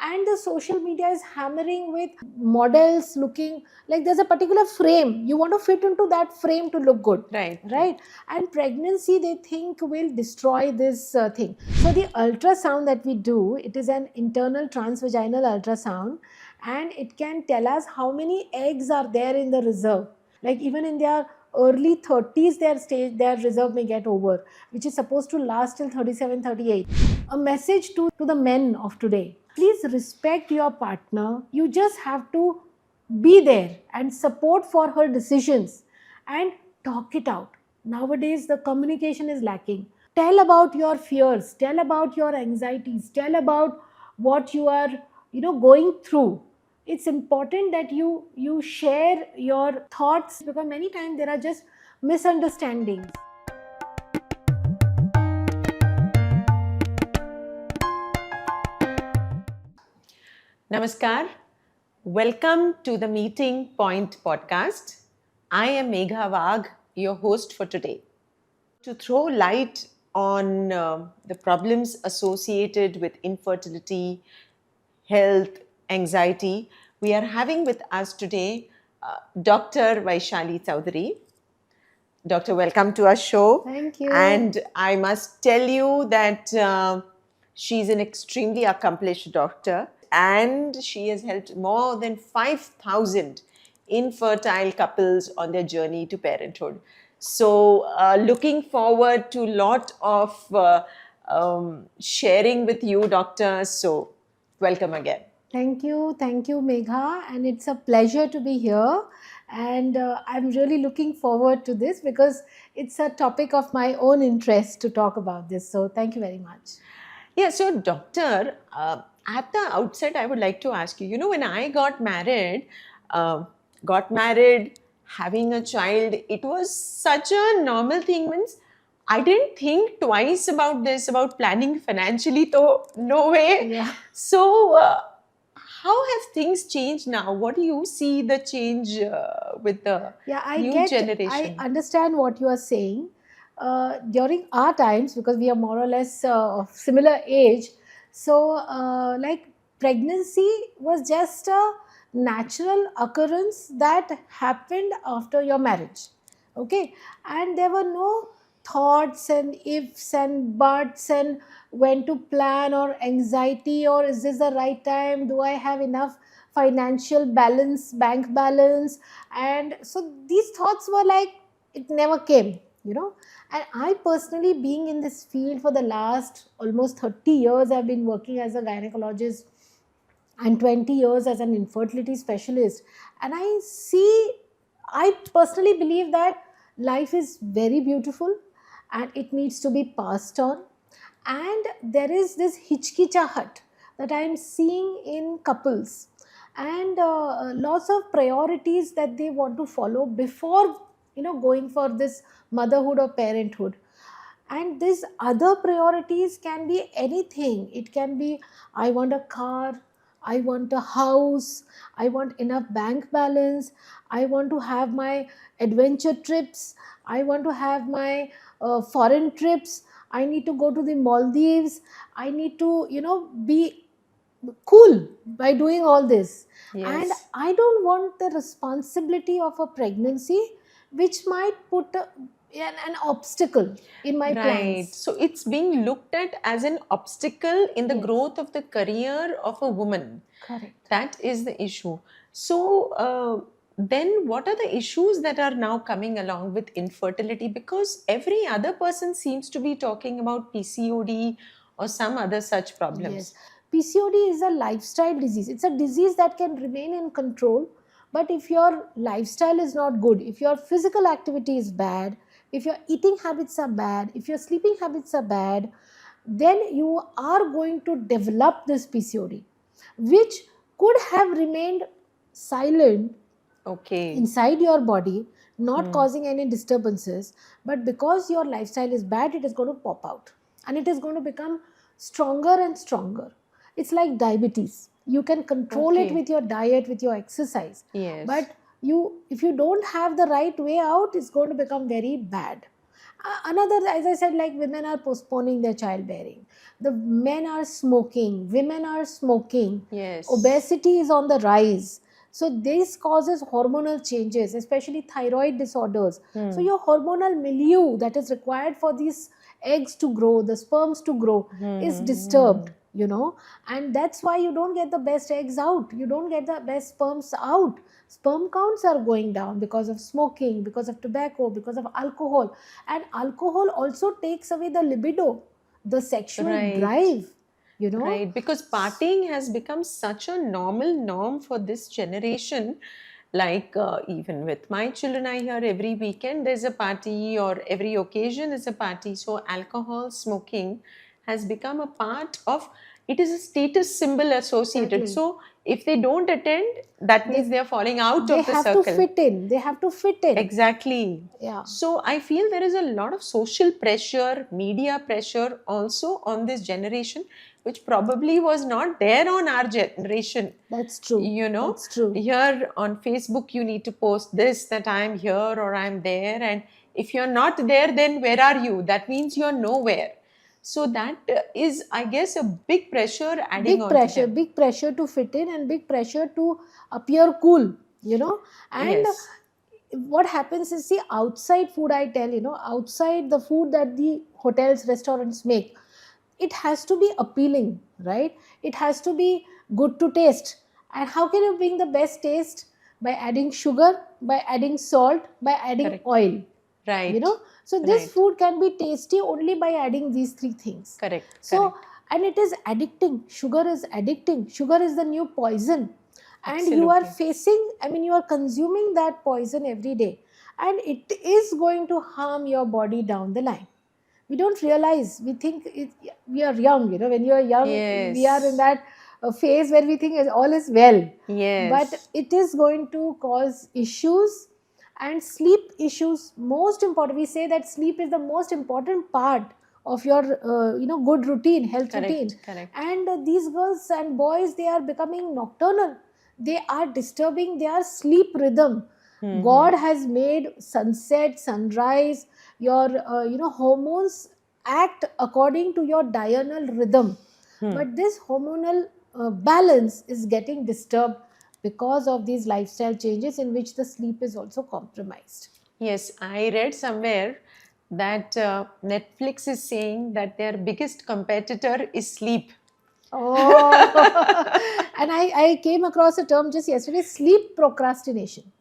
and the social media is hammering with models looking like there's a particular frame. You want to fit into that frame to look good. Right. And pregnancy, they think, will destroy this thing. So the ultrasound that we do, it is an internal transvaginal ultrasound, and it can tell us how many eggs are there in the reserve. Like even in their early 30s, their reserve may get over, which is supposed to last till 37, 38. A message to the men of today: please respect your partner. You just have to be there and support for her decisions and talk it out. Nowadays, the communication is lacking. Tell about your fears, tell about your anxieties, tell about what you are, going through. It's important that you share your thoughts, because many times there are just misunderstandings. Namaskar. Welcome to the Meeting Point podcast. I am Megha Vagh, your host for today. To throw light on the problems associated with infertility, health, anxiety, we are having with us today Dr. Vaishali Chaudhary. Doctor, welcome to our show. Thank you. And I must tell you that she's an extremely accomplished doctor, and she has helped more than 5,000 infertile couples on their journey to parenthood. So looking forward to a lot of sharing with you, doctor. So welcome again. Thank you, Megha, and it's a pleasure to be here. And I'm really looking forward to this because it's a topic of my own interest to talk about this. So thank you very much. Yeah, so doctor, at the outset, I would like to ask you, when I got married, having a child, it was such a normal thing. Means I didn't think twice about this, about planning financially, though, no way. Yeah. So, how have things changed now? What do you see the change with the new generation? I understand what you are saying. During our times, because we are more or less of similar age, so like pregnancy was just a natural occurrence that happened after your marriage. Okay, and there were no thoughts and ifs and buts and when to plan or anxiety or is this the right time, do I have enough financial balance, bank balance. And so these thoughts were like, it never came. And I personally, being in this field for the last almost 30 years, I've been working as a gynecologist and 20 years as an infertility specialist, and I personally believe that life is very beautiful and it needs to be passed on. And there is this hitchkichahat that I am seeing in couples, and lots of priorities that they want to follow before going for this motherhood or parenthood. And these other priorities can be anything. It can be, I want a car, I want a house, I want enough bank balance, I want to have my adventure trips, I want to have my foreign trips, I need to go to the Maldives, I need to be cool by doing all this. Yes. And I don't want the responsibility of a pregnancy which might put an obstacle in my plans. So it's being looked at as an obstacle in the Yes. growth of the career of a woman. Correct. That is the issue. So then what are the issues that are now coming along with infertility? Because every other person seems to be talking about PCOD or some other such problems. Yes. PCOD is a lifestyle disease. It's a disease that can remain in control, but if your lifestyle is not good, if your physical activity is bad, if your eating habits are bad, if your sleeping habits are bad, then you are going to develop this PCOD, which could have remained silent inside your body, not causing any disturbances, but because your lifestyle is bad, it is going to pop out and it is going to become stronger and stronger. It's like diabetes. You can control it with your diet, with your exercise. Yes. But if you don't have the right way out, it's going to become very bad. Another, as I said, like women are postponing their childbearing, the men are smoking, women are smoking, Yes. obesity is on the rise. So this causes hormonal changes, especially thyroid disorders. So Hmm. your hormonal milieu that is required for these eggs to grow, the sperms to grow, Hmm. is Hmm. disturbed, Hmm. and that's why you don't get the best eggs out, you don't get the best sperms out. Sperm counts are going down because of smoking, because of tobacco, because of alcohol. And alcohol also takes away the libido, the sexual Right. drive, you know. Right, because partying has become such a normal norm for this generation. Like, even with my children, I hear every weekend there's a party or every occasion is a party. So, alcohol, smoking has become a part of it, is a status symbol associated. Exactly. So, if they don't attend, that means They they're falling out they of the have to circle. fit in. They have to fit in. Exactly. Yeah. So I feel there is a lot of social pressure, media pressure also on this generation, which probably was not there on our generation. That's true. You know, That's true. here on Facebook, you need to post this, that I'm here or I'm there. And if you're not there, then where are you? That means you're nowhere. So that is, I guess, a big pressure adding on to them. Big pressure to fit in, and big pressure to appear cool. And Yes, what happens is, see, outside food, I tell, outside the food that the hotels, restaurants make, it has to be appealing, right? It has to be good to taste. And how can you bring the best taste? By adding sugar, by adding salt, by adding correct. oil, you Right, know. So this right, food can be tasty only by adding these three things. correct, So, correct. and it is addicting. Sugar is addicting. Sugar is the new poison. And you are Absolutely. facing, I mean, you are consuming that poison every day, and it is going to harm your body down the line. We don't realize, we think we are young, when you are young, we are in Yes. that phase where we think all is well. But Yes. it is going to cause issues, and sleep issues. Most important, we say that sleep is the most important part of your good routine, health routine. Correct. Correct. And these girls and boys, they are becoming nocturnal, they are disturbing their sleep rhythm. Hmm. God has made sunset, sunrise, your hormones act according to your diurnal rhythm. Hmm. But this hormonal balance is getting disturbed because of these lifestyle changes, in which the sleep is also compromised. Yes, I read somewhere that Netflix is saying that their biggest competitor is sleep. Oh, and I came across a term just yesterday, sleep procrastination.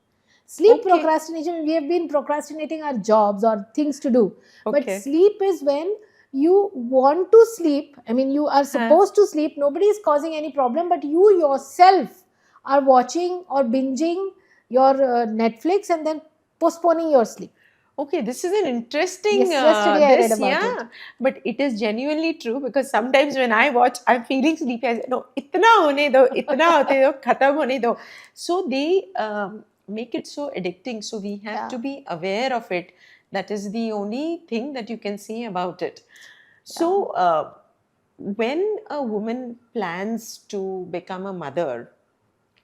Sleep Okay. procrastination, we have been procrastinating our jobs or things to do. But Okay. sleep is when you want to sleep. I mean, you are Huh. supposed to sleep. Nobody is causing any problem, but you yourself are watching or binging your Netflix and then postponing your sleep. Okay, this is an interesting Yes, yesterday I read this, about it. yeah, but it is genuinely true because sometimes when I watch, I'm feeling sleepy. I say, no, itna hone do, itna hote do, khatam hone do. So they make it so addicting. So we have Yeah, to be aware of it. That is the only thing that you can say about it. yeah. So when a woman plans to become a mother,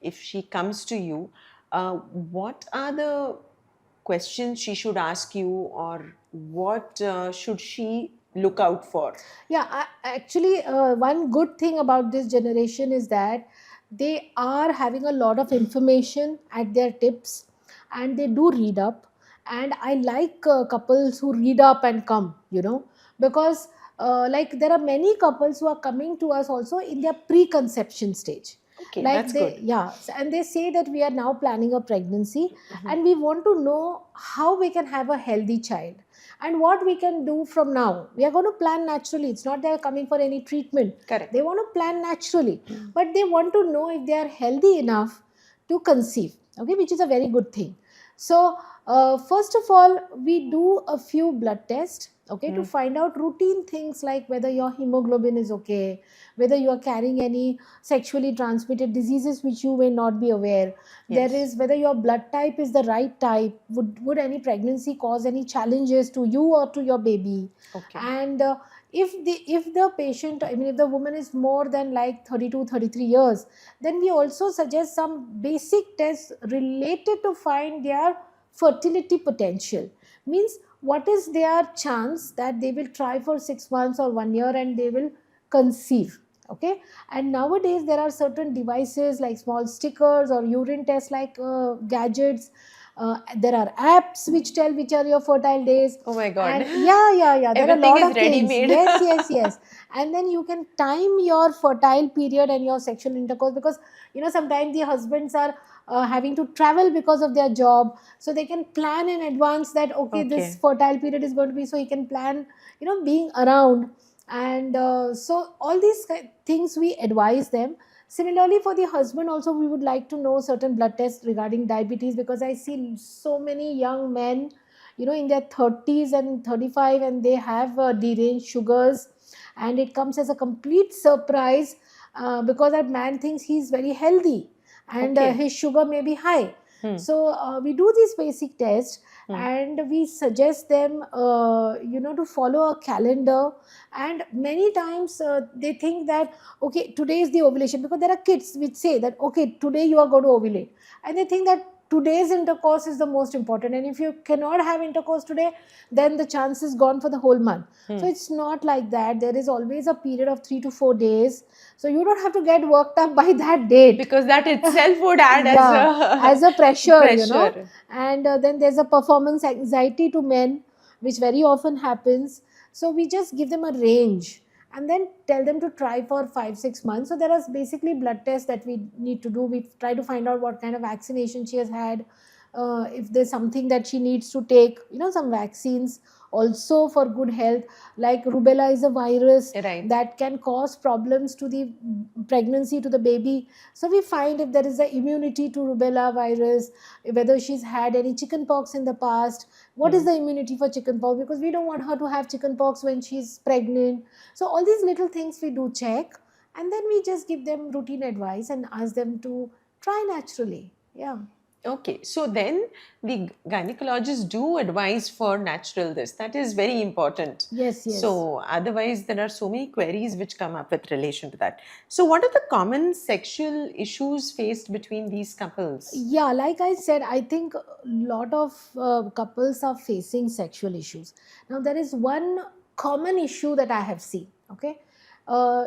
if she comes to you, what are the questions she should ask you, or what should she look out for? Yeah, actually, one good thing about this generation is that they are having a lot of information at their tips, and they do read up. And I like couples who read up and come, because like there are many couples who are coming to us also in their preconception stage. Okay, Like that's good. and they say that we are now planning a pregnancy, Mhm. and we want to know how we can have a healthy child and what we can do from now. We are going to plan naturally. It's not they're coming for any treatment. They Correct. want to plan naturally, but they want to know if they are healthy enough to conceive, okay, which is a very good thing. So first of all, we do a few blood tests, okay, to Mm. find out routine things like whether your hemoglobin is okay, whether you are carrying any sexually transmitted diseases which you may not be aware. There Yes. is whether your blood type is the right type. Would any pregnancy cause any challenges to you or to your baby? Okay. And if the patient, I mean, if the woman is more than like 32, 33 years, then we also suggest some basic tests related to find their fertility potential. Means what is their chance that they will try for 6 months or 1 year and they will conceive. Okay, and nowadays there are certain devices like small stickers or urine tests like gadgets. There are apps which tell which are your fertile days. Oh my God. And yeah, there are a Everything lot is of things. ready-made. Yes. And then you can time your fertile period and your sexual intercourse, because sometimes the husbands are having to travel because of their job, so they can plan in advance that okay, this Okay. fertile period is going to be, so he can plan being around. And so all these things we advise them. Similarly, for the husband also, we would like to know certain blood tests regarding diabetes, because I see so many young men in their 30s and 35, and they have deranged sugars, and it comes as a complete surprise, because that man thinks he's very healthy, and Okay. his sugar may be high. Hmm. So we do these basic tests, Hmm. and we suggest them to follow a calendar. And many times they think that okay, today is the ovulation, because there are kids which say that okay, today you are going to ovulate, and they think that today's intercourse is the most important, and if you cannot have intercourse today, then the chance is gone for the whole month. So it's not like that. There is always a period of 3 to 4 days, so you don't have to get worked up by that date, Because that itself would add yeah, as a pressure, pressure. and then there's a performance anxiety to men, which very often happens. So we just give them a range and then tell them to try for 5 6 months. So there are basically blood tests that we need to do. We try to find out what kind of vaccination she has had, if there's something that she needs to take, some vaccines also for good health, like rubella is a virus Right. that can cause problems to the pregnancy, to the baby. So we find if there is a immunity to rubella virus, whether she's had any chicken pox in the past, what is the immunity for chicken pox, because we don't want her to have chicken pox when she's pregnant. So all these little things we do check, and then we just give them routine advice and ask them to try naturally. Yeah. Okay, so then the gynecologists do advise for natural this. That is very important. Yes. So otherwise, there are so many queries which come up with relation to that. So what are the common sexual issues faced between these couples? Yeah, like I said, I think a lot of couples are facing sexual issues. Now, there is one common issue that I have seen. Okay, uh,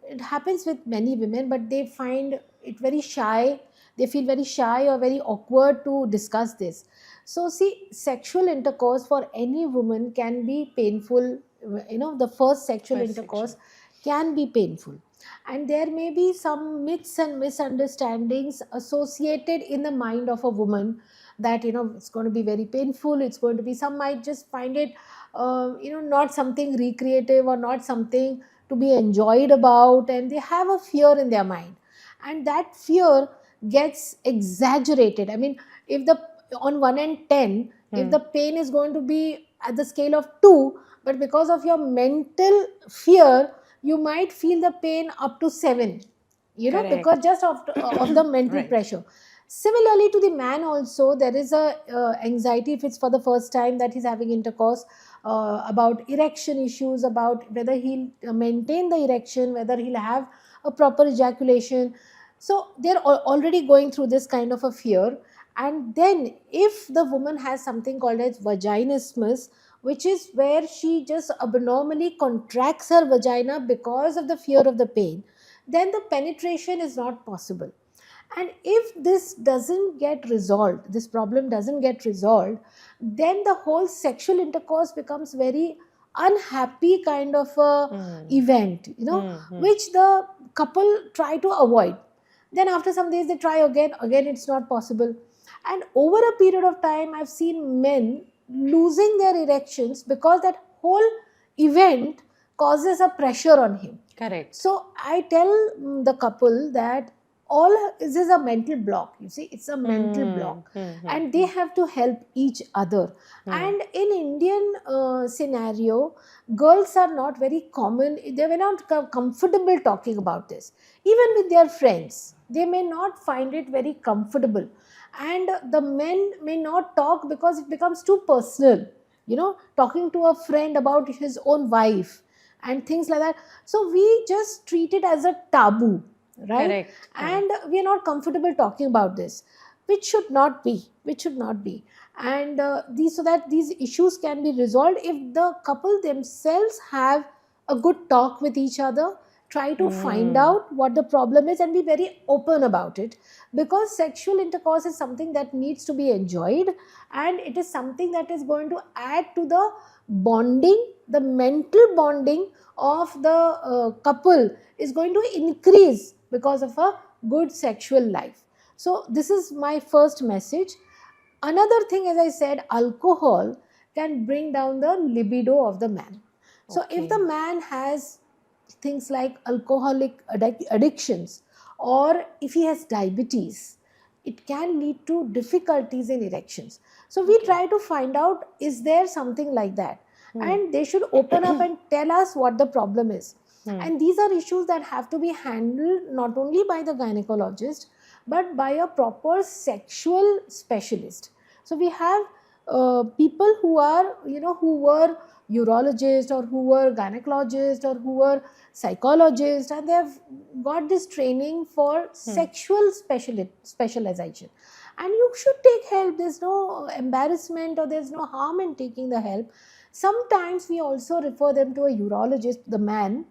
it happens with many women, but they find it very shy. They feel very shy or very awkward to discuss this. So, see, sexual intercourse for any woman can be painful. The first sexual First intercourse section. can be painful, and there may be some myths and misunderstandings associated in the mind of a woman, that it's going to be very painful, it's going to be, some might just find it not something recreative or not something to be enjoyed about, and they have a fear in their mind, and that fear gets exaggerated. I mean, if the on 1 and 10, if the pain is going to be at the scale of 2, but because of your mental fear, you might feel the pain up to 7, Correct. because just of the mental Right. pressure. Similarly to the man also, there is a anxiety if it's for the first time that he's having intercourse, about erection issues, about whether he'll maintain the erection, whether he'll have a proper ejaculation. So they're already going through this kind of a fear. And then if the woman has something called as vaginismus, which is where she just abnormally contracts her vagina because of the fear of the pain, then the penetration is not possible. And if this doesn't get resolved, this problem doesn't get resolved, then the whole sexual intercourse becomes very unhappy kind of a event, which the couple try to avoid. Then after some days they try again it's not possible. And over a period of time, I've seen men losing their erections because that whole event causes a pressure on him. Correct. So I tell the couple that all this is a mental block. You see, it's a mental block, and they have to help each other. And in Indian scenario, girls are not very common. They were not comfortable talking about this, even with their friends. They may not find it very comfortable, and the men may not talk because it becomes too personal. Talking to a friend about his own wife and things like that. So we just treat it as a taboo, right? Correct. And we are not comfortable talking about this. which should not be. And these, so that these issues can be resolved if the couple themselves have a good talk with each other, try to find Hmm. out what the problem is and be very open about it, because sexual intercourse is something that needs to be enjoyed, and it is something that is going to add to the bonding, the mental bonding of the couple is going to increase because of a good sexual life. So this is my first message. Another thing, as I said, alcohol can bring down the libido of the man. So if the Okay. man has things like alcoholic addictions, or if he has diabetes, it can lead to difficulties in erections. So we Okay. try to find out, is there something like that, Hmm. and they should open up and tell us what the problem is. Hmm. And these are issues that have to be handled not only by the gynecologist, but by a proper sexual specialist. So we have people who are, who were urologists, or who were gynecologists, or who were psychologists, and they have got this training for Hmm. sexual specialization. And you should take help. There's no embarrassment or there's no harm in taking the help. Sometimes we also refer them to a urologist, the man,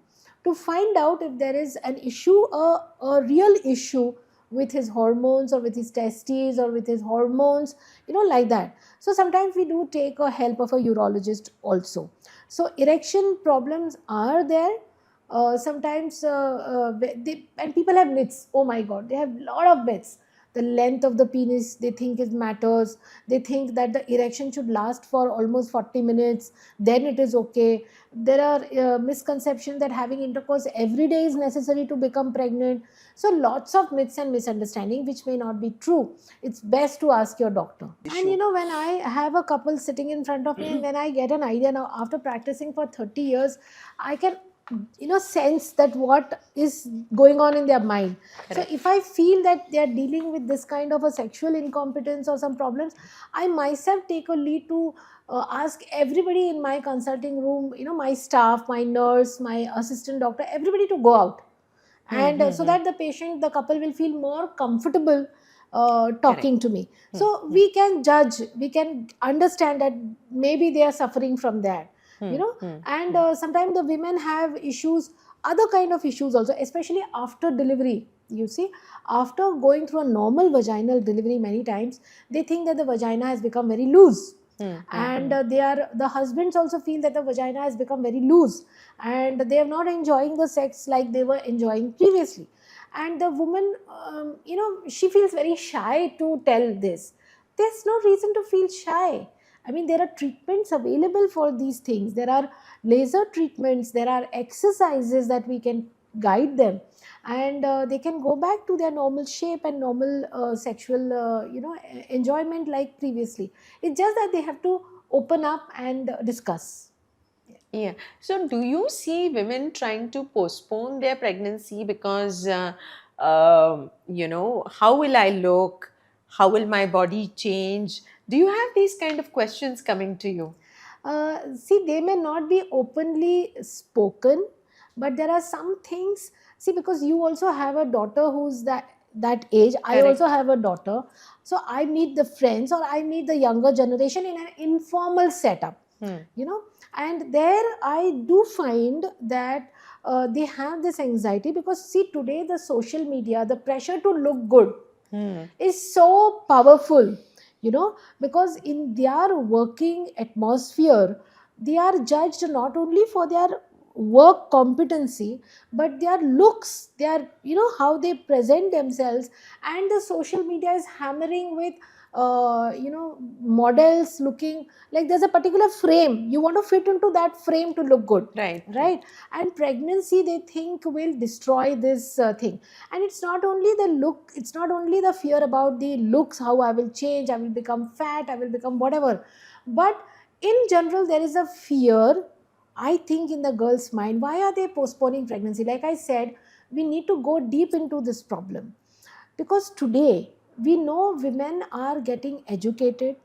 to find out if there is an issue, a real issue with his hormones, or with his testes, or with his hormones, like that. So sometimes we do take a help of a urologist also. So erection problems are there. Sometimes and people have myths. Oh my god, they have a lot of myths. The length of the penis, they think it matters. They think that the erection should last for almost 40 minutes, then it is okay. There are misconceptions that having intercourse every day is necessary to become pregnant. So lots of myths and misunderstanding which may not be true. It's best to ask your doctor. And Issue. when I have a couple sitting in front of me, and when I get an idea, now after practicing for 30 years, I can sense that what is going on in their mind. So Correct. if I feel that they are dealing with this kind of a sexual incompetence or some problems, I myself take a lead to ask everybody in my consulting room, my staff, my nurse, my assistant doctor, everybody to go out, Hmm. and Hmm. so Hmm. that the couple will feel more comfortable Correct. talking to me. Hmm. So Hmm. we can judge, we can understand that maybe they are suffering from that, Hmm. Hmm. and Hmm. sometimes the women have issues, other kind of issues also, especially after delivery. You see, after going through a normal vaginal delivery, many times they think that the vagina has become very loose, Hmm. Hmm. and Hmm. the husbands also feel that the vagina has become very loose, and they are not enjoying the sex like they were enjoying previously. And the woman, she feels very shy to tell this. There's no reason to feel shy. I mean, there are treatments available for these things. There are laser treatments, there are exercises that we can guide them, and they can go back to their normal shape and normal sexual enjoyment like previously. It's just that they have to open up and discuss. Yeah. So, do you see women trying to postpone their pregnancy because, how will I look? How will my body change? Do you have these kind of questions coming to you? See, they may not be openly spoken, but there are some things. See, because you also have a daughter who's that age. I also Correct. have a daughter, so I meet the friends, or I meet the younger generation in an informal setup. Hmm. You know, and there I do find that they have this anxiety, because see, today the social media, the pressure to look good Hmm. is so powerful, because in their working atmosphere, they are judged not only for their work competency, but their looks, their, how they present themselves. And the social media is hammering with models looking like there's a particular frame, you want to fit into that frame to look good, Right. Right. right? And pregnancy, they think, will destroy this thing. And it's not only the look, it's not only the fear about the looks, how I will change, I will become fat, I will become whatever, but in general there is a fear, I think, in the girl's mind. Why are they postponing pregnancy? Like I said, we need to go deep into this problem, because today we know women are getting educated,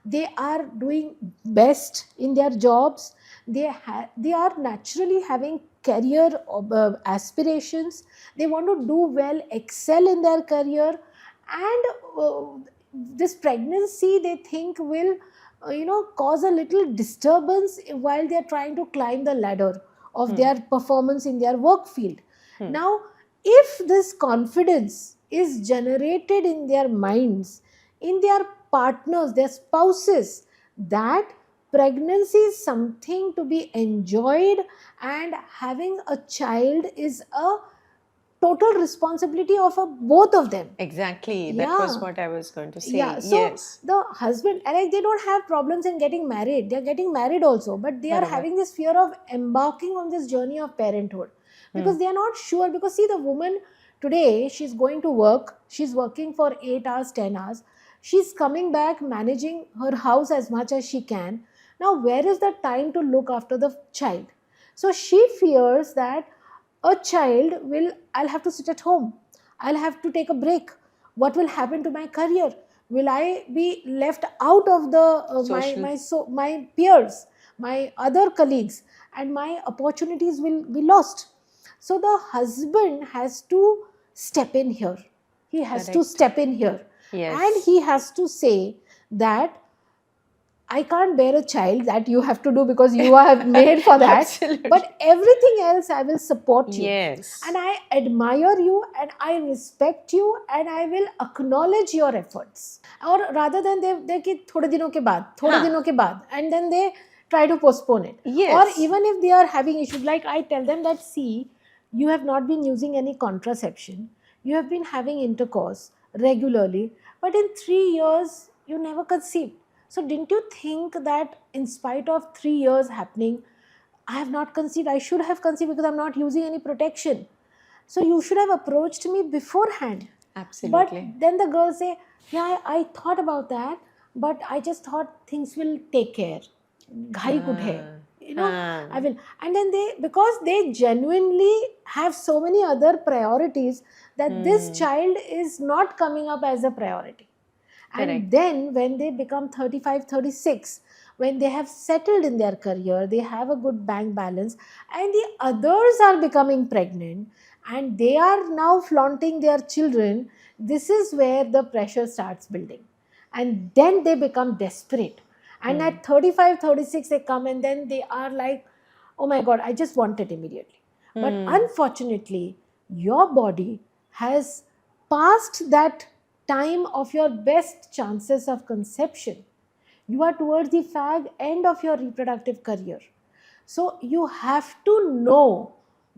they are doing best in their jobs, they are naturally having career aspirations, they want to do well, excel in their career, and this pregnancy they think will cause a little disturbance while they are trying to climb the ladder of their performance in their work field. Now, if this confidence is generated in their minds, in their partners, their spouses, that pregnancy is something to be enjoyed and having a child is a total responsibility of both of them. Exactly. That was what I was going to say. Yeah. So Yes. the husband, like, they don't have problems in getting married. They're getting married also, but they are Barabar. having this fear of embarking on this journey of parenthood because they are not sure. Because see, the woman today, she's going to work. She's working for 8 hours, 10 hours. She's coming back, managing her house as much as she can. Now, where is the time to look after the child? So she fears that a child will, I'll have to sit at home, I'll have to take a break, what will happen to my career, will I be left out of the my peers, my other colleagues, and my opportunities will be lost. So the husband has to step in here, he has to step in here, and he has to say that I can't bear a child, that you have to do because you are made for that. Absolutely. But everything else, I will support you. Yes. And I admire you and I respect you and I will acknowledge your efforts. Or rather than they कि थोड़े दिनों के बाद, and then they try to postpone it. Yes. Or even if they are having issues, like I tell them that, see, you have not been using any contraception, you have been having intercourse regularly, but in 3 years, you never conceived. So didn't you think that in spite of 3 years happening, I have not conceived, I should have conceived because I'm not using any protection. So you should have approached me beforehand. Absolutely. But then the girls say, yeah, I thought about that, but I just thought things will take care. Ghai kudhe hai. I will. And then because they genuinely have so many other priorities, that this child is not coming up as a priority. And then when they become 35, 36, when they have settled in their career, they have a good bank balance, and the others are becoming pregnant, and they are now flaunting their children, this is where the pressure starts building. And then they become desperate. And at 35, 36, they come and then they are like, oh my God, I just want it immediately. But unfortunately, your body has passed that time of your best chances of conception. You are towards the end of your reproductive career. So you have to know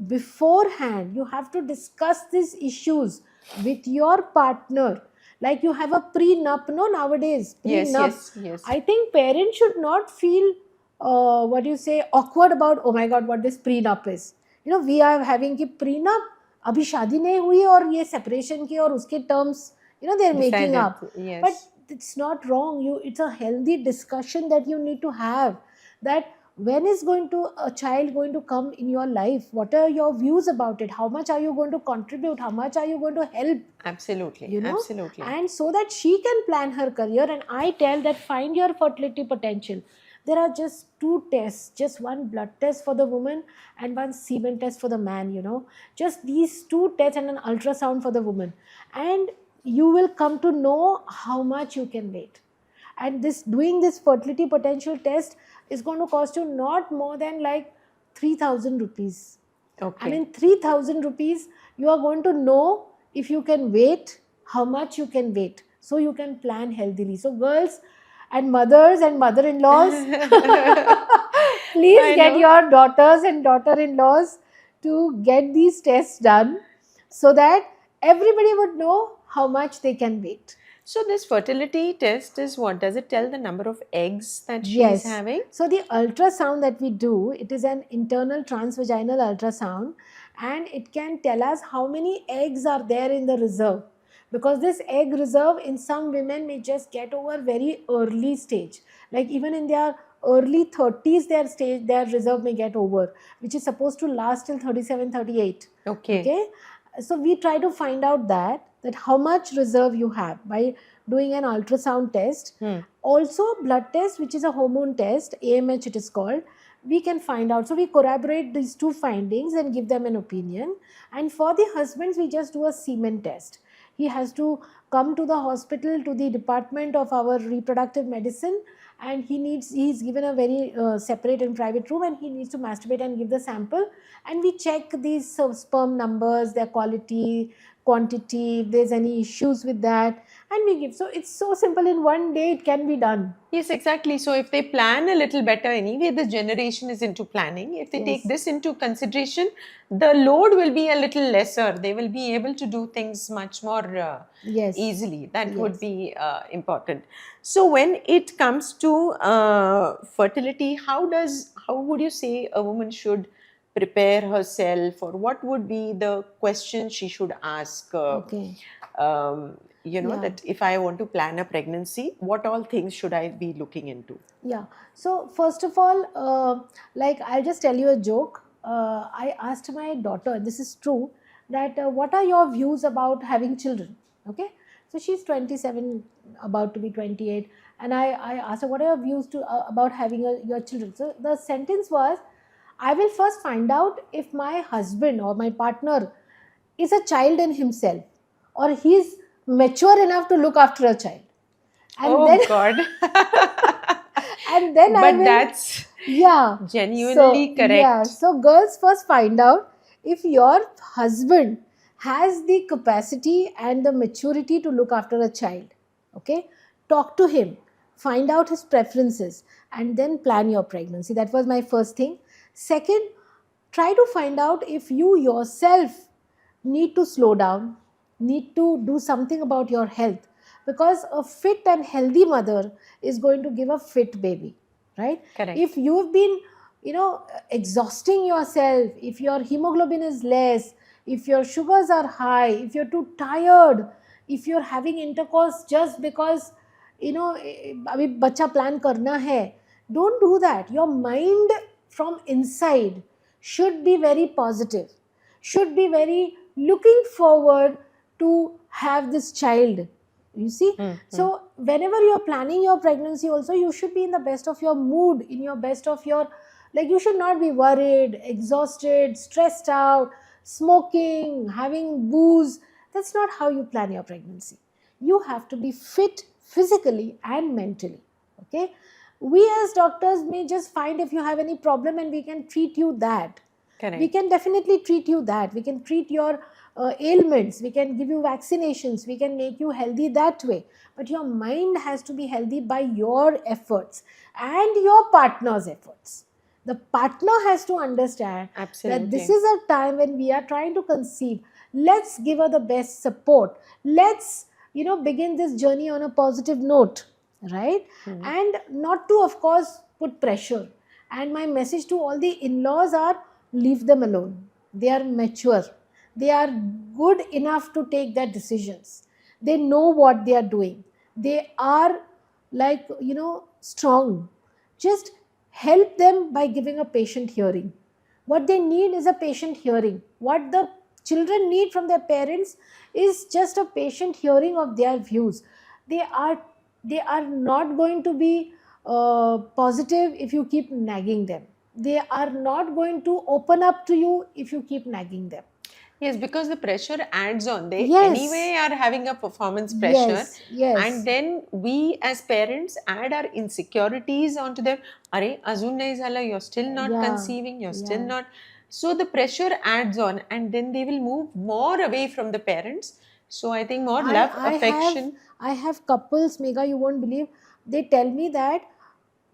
beforehand, you have to discuss these issues with your partner. Like you have a prenup, no, nowadays, prenup. Yes. I think parents should not feel, awkward about, oh my God, what this prenup is. We are having ki prenup, abhi shaadi nahi hui aur ye separation ki aur uske terms, they're making up. Yes. But it's not wrong. It's a healthy discussion that you need to have, that when is a child going to come in your life? What are your views about it? How much are you going to contribute? How much are you going to help? Absolutely. Absolutely. And so that she can plan her career. And I tell that, find your fertility potential. There are just 2 tests, just one blood test for the woman and one semen test for the man, just these 2 tests and an ultrasound for the woman. And you will come to know how much you can wait. And doing this fertility potential test is going to cost you not more than like 3,000 rupees. Okay. And in 3,000 rupees, you are going to know if you can wait, how much you can wait, so you can plan healthily. So girls and mothers and mother-in-laws, please get your daughters and daughter-in-laws to get these tests done so that everybody would know how much they can wait. So this fertility test is what? Does it tell the number of eggs that she is having? So the ultrasound that we do, it is an internal transvaginal ultrasound, and it can tell us how many eggs are there in the reserve. Because this egg reserve in some women may just get over very early stage. Like even in their early 30s, their reserve may get over, which is supposed to last till 37, 38. Okay. So we try to find out that how much reserve you have by doing an ultrasound test. Also blood test, which is a hormone test, AMH it is called, we can find out. So we corroborate these 2 findings and give them an opinion. And for the husbands, we just do a semen test. he has to come to the hospital, to the department of our reproductive medicine, and he's given a very separate and private room, and he needs to masturbate and give the sample, and we check these sperm numbers, their quality, quantity, if there's any issues with that, and we give. So it's so simple, in one day it can be done. Yes, exactly. So if they plan a little better anyway, the generation is into planning. If they take Yes. this into consideration, the load will be a little lesser. They will be able to do things much more Yes. easily. That would Yes. be important. So when it comes to fertility, how would you say a woman should prepare herself, or what would be the question she should ask? Okay. Yeah. That if I want to plan a pregnancy, what all things should I be looking into? Yeah. So first of all, like, I'll just tell you a joke. I asked my daughter, this is true, that what are your views about having children? Okay. So she's 27, about to be 28, and I asked her, what are your views about having your children? So the sentence was, I will first find out if my husband or my partner is a child in himself, or he's mature enough to look after a child, and then Oh God. and then I But will. that's Yeah. genuinely correct. So girls first find out if your husband has the capacity and the maturity to look after a child. Okay? Talk to him, find out his preferences, and then plan your pregnancy. That was my first thing. Second, try to find out if you yourself need to slow down, need to do something about your health, because a fit and healthy mother is going to give a fit baby, right? Correct. If you've been, exhausting yourself, if your hemoglobin is less, if your sugars are high, if you're too tired, if you're having intercourse just because अभी बच्चा plan करना है, don't do that. Your mind from inside should be very positive, should be very looking forward to have this child, you see. So whenever you're planning your pregnancy also, you should be in the best of your mood, in your best of your, like, you should not be worried, exhausted, stressed out, smoking, having booze. That's not how you plan your pregnancy. You have to be fit physically and mentally. Okay, we as doctors may just find if you have any problem and we can treat you that. Correct. We can definitely treat you that. We can treat your ailments, we can give you vaccinations, we can make you healthy that way. But your mind has to be healthy by your efforts and your partner's efforts. The partner has to understand that this Absolutely. is a time when we are trying to conceive. Let's give her the best support. Let's begin this journey on a positive note, right? And not to, of course, put pressure. And my message to all the in-laws are, leave them alone. They are mature, they are good enough to take their decisions, they know what they are doing, they are, like, strong. Just help them by giving a patient hearing. What they need is a patient hearing. What the children need from their parents is just a patient hearing of their views. They are not going to be positive if you keep nagging them. They are not going to open up to you if you keep nagging them. Yes, because the pressure adds on. They Yes. anyway are having a performance pressure, Yes. Yes. and then we as parents add our insecurities onto them. Are azun nahi zala, you're still not Yeah. conceiving, you're still Yeah. not. So the pressure adds on, and then they will move more away from the parents. So I think more I love, I have affection. I have couples, Mega, you won't believe. They tell me that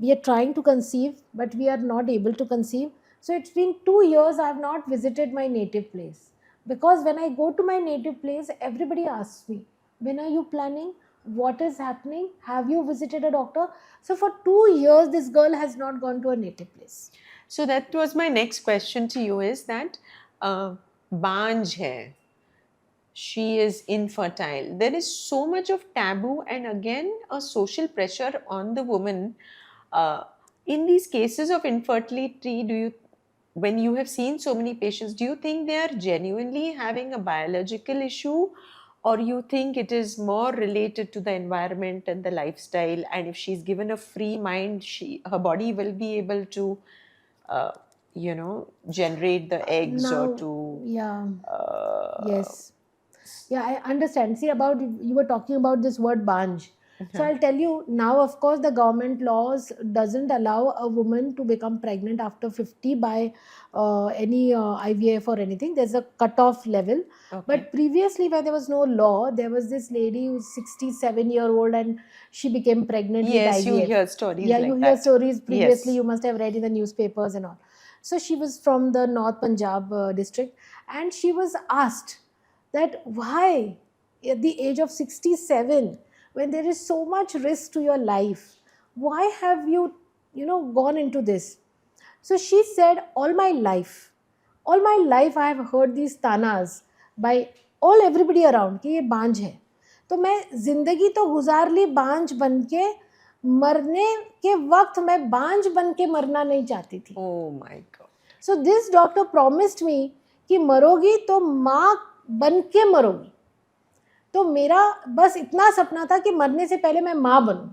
we are trying to conceive, but we are not able to conceive. So it's been 2 years I have not visited my native place. Because when I go to my native place, everybody asks me, when are you planning? What is happening? Have you visited a doctor? So for 2 years, this girl has not gone to her native place. So that was my next question to you, is that banj hai, she is infertile. There is so much of taboo and again a social pressure on the woman. Uh, in these cases of infertility, when you have seen so many patients, do you think they are genuinely having a biological issue, or you think it is more related to the environment and the lifestyle? And if she's given a free mind, her body will be able to, uh, generate the eggs or Now, to. yeah, Uh, yes. Yeah, I understand. See, about you were talking about this word banj. So Uh-huh. I'll tell you now, of course, the government laws doesn't allow a woman to become pregnant after 50 by any IVF or anything. There's a cutoff level. Okay. But previously, when there was no law, there was this lady who's 67-year-old and she became pregnant with Yes, you IVF. hear stories Yeah, you like hear that. stories previously, Yes. you must have read in the newspapers and all. So she was from the North Punjab district, and she was asked that why at the age of 67, when there is so much risk to your life, why have you gone into this? So she said, all my life I have heard these tanas by all everybody around कि ये बांझ है, तो मैं जिंदगी तो गुजार ली बांझ बन के, मरने के वक्त मैं बांझ बन के मरना नहीं चाहती थी. Oh my God. So this doctor promised मी कि मरोगी तो माँ बन के मरोगी. तो मेरा बस इतना सपना था कि मरने से पहले मैं माँ बनूं.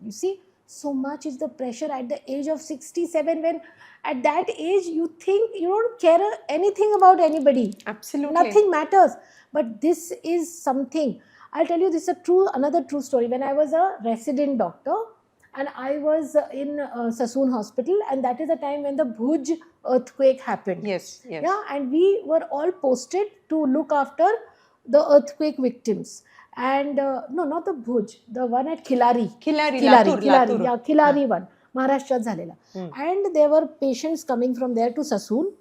You see, so much is the pressure at the age of 67, when at that age you think you don't care anything about anybody. Absolutely. Nothing matters. But this is something. I'll tell you, this is another true story. When I was a resident doctor and I was in Sassoon Hospital, and that is the time when the Bhuj earthquake happened. Yes, yes. Yeah, and we were all posted to look after the earthquake victims. And no, not the Bhuj, the one at Khilari. Khilari, Latur, Latur. Yeah, Khilari one, Maharashtra झालेला. And there were patients coming from there to Sassoon,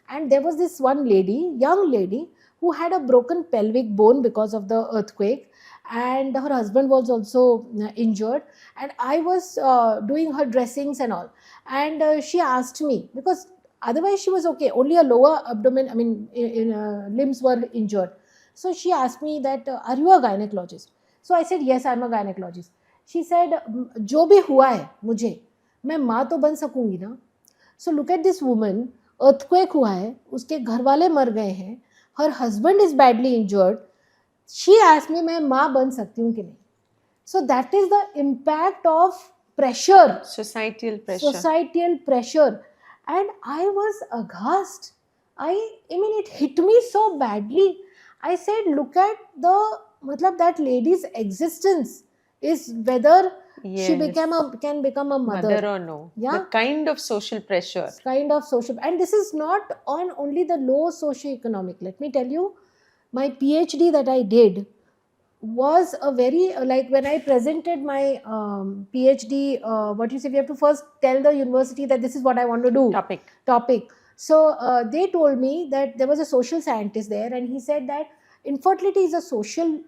and there was this one lady, young lady, who had a broken pelvic bone because of the earthquake, and her husband was also injured, and I was doing her dressings and all, and she asked me, because otherwise she was okay, only a lower abdomen, I mean limbs were injured. So she asked me that, are you a gynecologist? So I said, yes, I'm a gynecologist. She said, जो भी हुआ है मुझे, मैं माँ तो बन सकूंगी ना. So look at this woman, earthquake हुआ है, उसके घर वाले मर गए हैं, her husband is badly injured. She asked me, मैं माँ बन सकती हूँ कि नहीं. So that is the impact of pressure. Societal pressure. Societal pressure. And I was aghast. I mean, it hit me so badly. I said, look at that lady's existence is whether she Yes. can become a mother. Mother or no. Yeah. The kind of social pressure. Kind of social. And this is not on only the low socioeconomic. Let me tell you, my PhD that I did was a very, like when I presented my PhD, what you say, we have to first tell the university that this is what I want to do. Topic. So they told me that there was a social scientist there, and he said that infertility is a social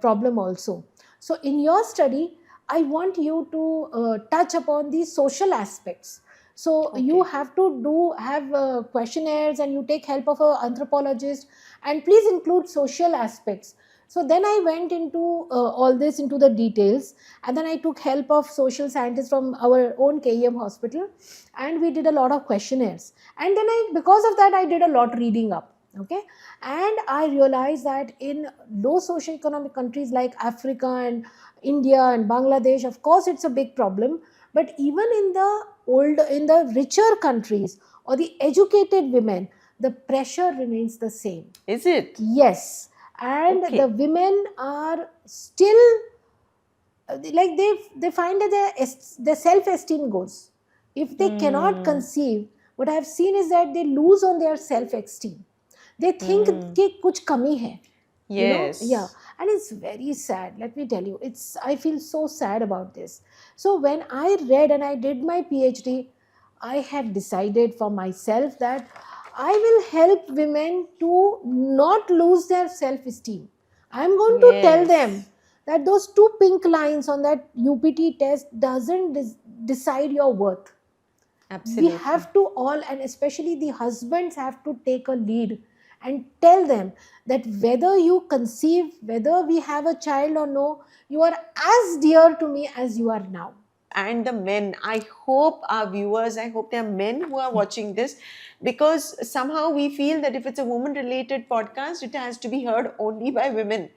problem also. So in your study, I want you to touch upon these social aspects. So you have to have questionnaires, and you take help of an anthropologist, and please include social aspects. So then I went into all this, into the details, and then I took help of social scientists from our own KEM hospital, and we did a lot of questionnaires. And then because of that, I did a lot reading up. Okay, and I realized that in low socioeconomic countries like Africa and India and Bangladesh, of course, it's a big problem. But even in the richer countries or the educated women, the pressure remains the same. Is it? Yes. And the women are still like they find that their self-esteem goes. If they cannot conceive, what I have seen is that they lose on their self-esteem. They think कि कुछ कमी है. Yes. Yeah. And it's very sad. Let me tell you, I feel so sad about this. So when I read and I did my PhD, I had decided for myself that I will help women to not lose their self-esteem. I'm going to tell them that those 2 pink lines on that UPT test doesn't decide your worth. Absolutely. We have to all, and especially the husbands, have to take a lead and tell them that whether you conceive, whether we have a child or no, you are as dear to me as you are now. And the men, I hope our viewers, I hope there are men who are watching this, because somehow we feel that if it's a woman related podcast, it has to be heard only by women.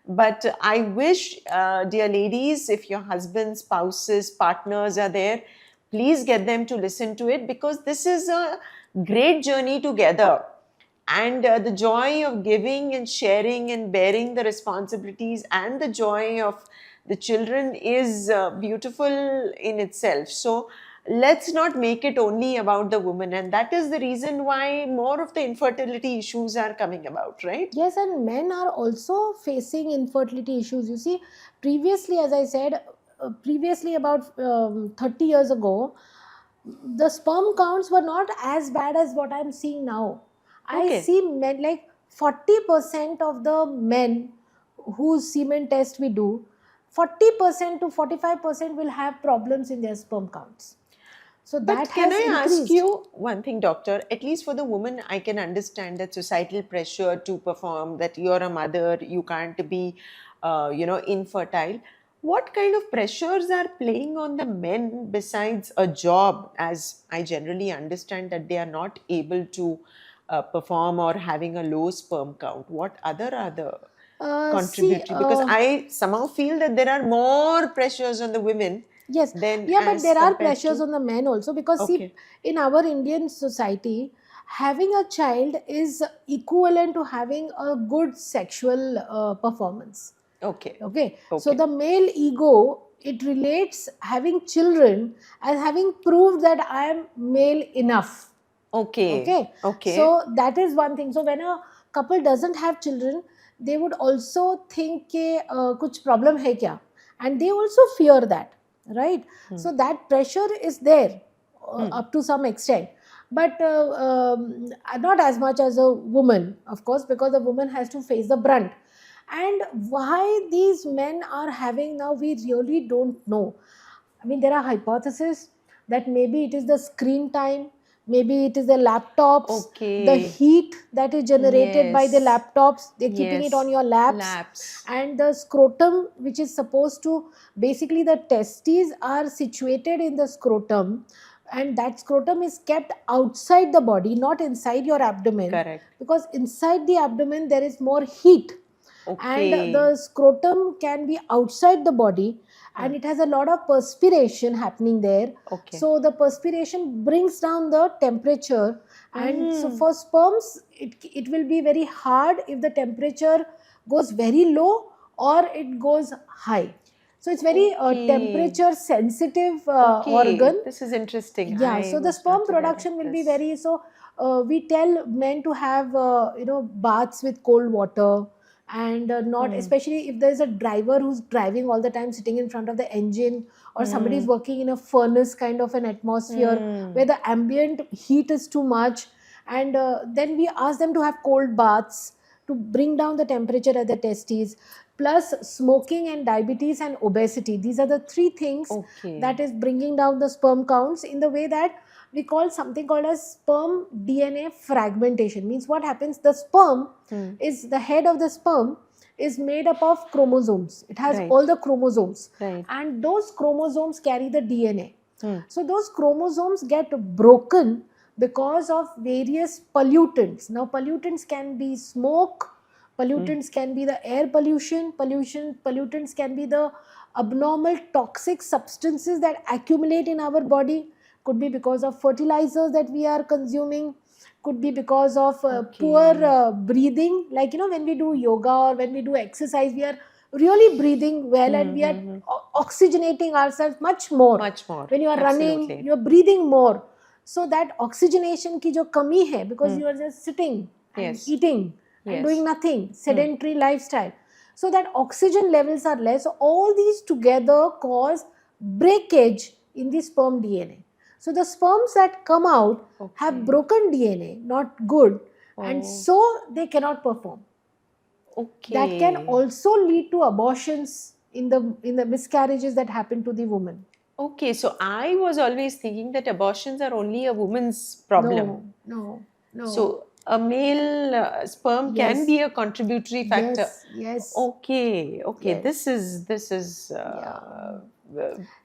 But I wish, dear ladies, if your husbands, spouses, partners are there, please get them to listen to it, because this is a great journey together. and the joy of giving and sharing and bearing the responsibilities and the joy of the children is beautiful in itself. So let's not make it only about the woman, and that is the reason why more of the infertility issues are coming about, right? Yes, and men are also facing infertility issues. You see, previously, as I said, previously about 30 years ago, the sperm counts were not as bad as what I'm seeing now. I Okay. see men like 40% of the men whose semen test we do, 40% to 45% will have problems in their sperm counts. So that But can has I ask increased. you one thing, doctor? At least for the woman, I can understand that societal pressure to perform, that you're a mother, you can't be, infertile. What kind of pressures are playing on the men besides a job, as I generally understand that they are not able to perform or having a low sperm count? What other are the See, contributory? Because I somehow feel that there are more pressures on the women yes, than yeah, but as there are compared pressures to. on the men also because see, Okay. in our Indian society, having a child is equivalent to having a good sexual performance. Okay. Okay, so Okay. the male ego, it relates having children as having proved that I am male enough. Okay. Okay, Okay. so that is one thing. So when a couple doesn't have children, they would also think ke kuch problem hai kya, and they also fear that, right? Hmm. So that pressure is there Hmm. up to some extent, but not as much as a woman, of course, because the woman has to face the brunt. And why these men are having now, we really don't know. I mean, there are hypotheses that maybe it is the screen time, maybe it is the laptops, the Okay. heat that is generated by the Yes. laptops, they're keeping it on Yes. your laps, Laps. and the scrotum, which is supposed to, basically, the testes are situated in the scrotum, and that scrotum is kept outside the body, not inside your abdomen, Correct. because inside the abdomen there is more heat, and Okay. the scrotum can be outside the body, Huh. and it has a lot of perspiration happening there. Okay. So the perspiration brings down the temperature, and so Hmm. for sperms it will be very hard if the temperature goes very low or it goes high. So it's very Okay. temperature sensitive Okay. organ. This is interesting. Yeah, I so the was sperm not aware of production will be this. very, so we tell men to have baths with cold water, and not, Hmm. especially if there is a driver who's driving all the time sitting in front of the engine, or somebody is Hmm. working in a furnace kind of an atmosphere Hmm. where the ambient heat is too much, and then we ask them to have cold baths to bring down the temperature at the testes. Plus smoking and diabetes and obesity, these are the three things that Okay. is bringing down the sperm counts, in the way that we call something called as sperm DNA fragmentation. Means what happens, the sperm Hmm. is, the head of the sperm is made up of chromosomes, it has all Right. the chromosomes, Right. and those chromosomes carry the DNA. Hmm. So those chromosomes get broken because of various pollutants. Now pollutants can be smoke, Hmm. pollutants can be the air pollution, pollutants can be the abnormal toxic substances that accumulate in our body, could be because of fertilizers that we are consuming, could be because of poor Okay. breathing, like when we do yoga or when we do exercise, we are really breathing well, and Hmm. we are Hmm. Hmm. oxygenating ourselves much more. Much more. When you are running, Absolutely. you are breathing more. So that oxygenation ki jo kami hai, because Hmm. you are just sitting and Yes. eating and doing Yes. nothing, Hmm. sedentary lifestyle, so that oxygen levels are less. So all these together cause breakage in the sperm DNA. So the sperms that come out have Okay. broken DNA, not good, and Oh. so they cannot perform. That can Okay. also lead to abortions in the miscarriages that happen to the woman. Okay. So I was always thinking that abortions are only a woman's problem. No, no, no. So a male sperm can Yes, be a contributory factor. yes, yes, Okay. Okay. yes. This is Yeah.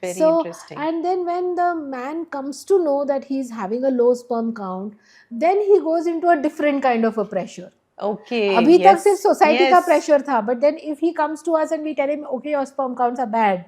very So, interesting. and then when the man comes to know that he's having a low sperm count, then he goes into a different kind of a pressure. Okay. अभी तक सिर्फ Yes. Society का Yes. Pressure था, but then if he comes to us and we tell him, okay, your sperm counts are bad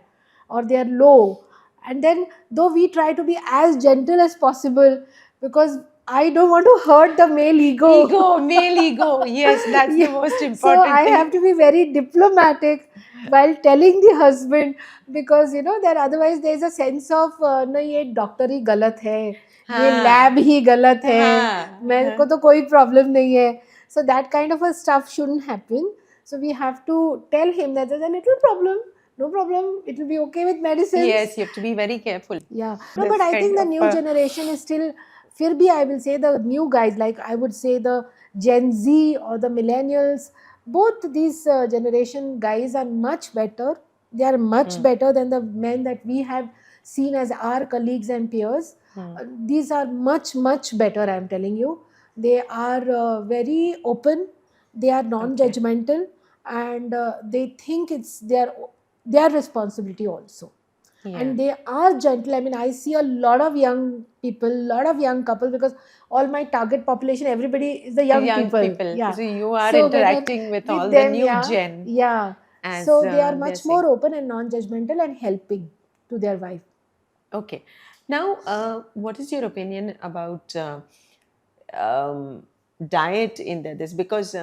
or they are low, and then though we try to be as gentle as possible, because I don't want to hurt the male ego. Male ego. Yes, that's the Yeah. most So I important have thing. to be very diplomatic while telling the husband, because that otherwise there is a sense of no, ये doctor ही गलत है, ये हाँ, lab ही गलत है, हाँ, मेरे को हाँ. तो कोई प्रॉब्लम नहीं है. So that kind of a stuff shouldn't happen. So we have to tell him that there's a little problem. No problem. It will be okay with medicines. Yes, you have to be very careful. Yeah. No, but This I kind think the of new generation is still, फिर भी I will say the new guys, like I would say the Gen Z or the millennials, both these generation guys are much better. They are much Hmm, better than the men that we have seen as our colleagues and peers. hmm. These are much, much better, I am telling you. They are very open, they are Okay. non-judgmental, and they think it's their responsibility also, Yeah. and they are gentle. I mean, I see a lot of young people, lot of young couples, because all my target population, everybody is the young Young people. people. Yeah. So you are So when I interacting with with all the them, new yeah, gen, yeah, as so they are they're much saying. more open and non-judgmental and helping to their wife. Okay. Now, what is your opinion about um, diet in this? Because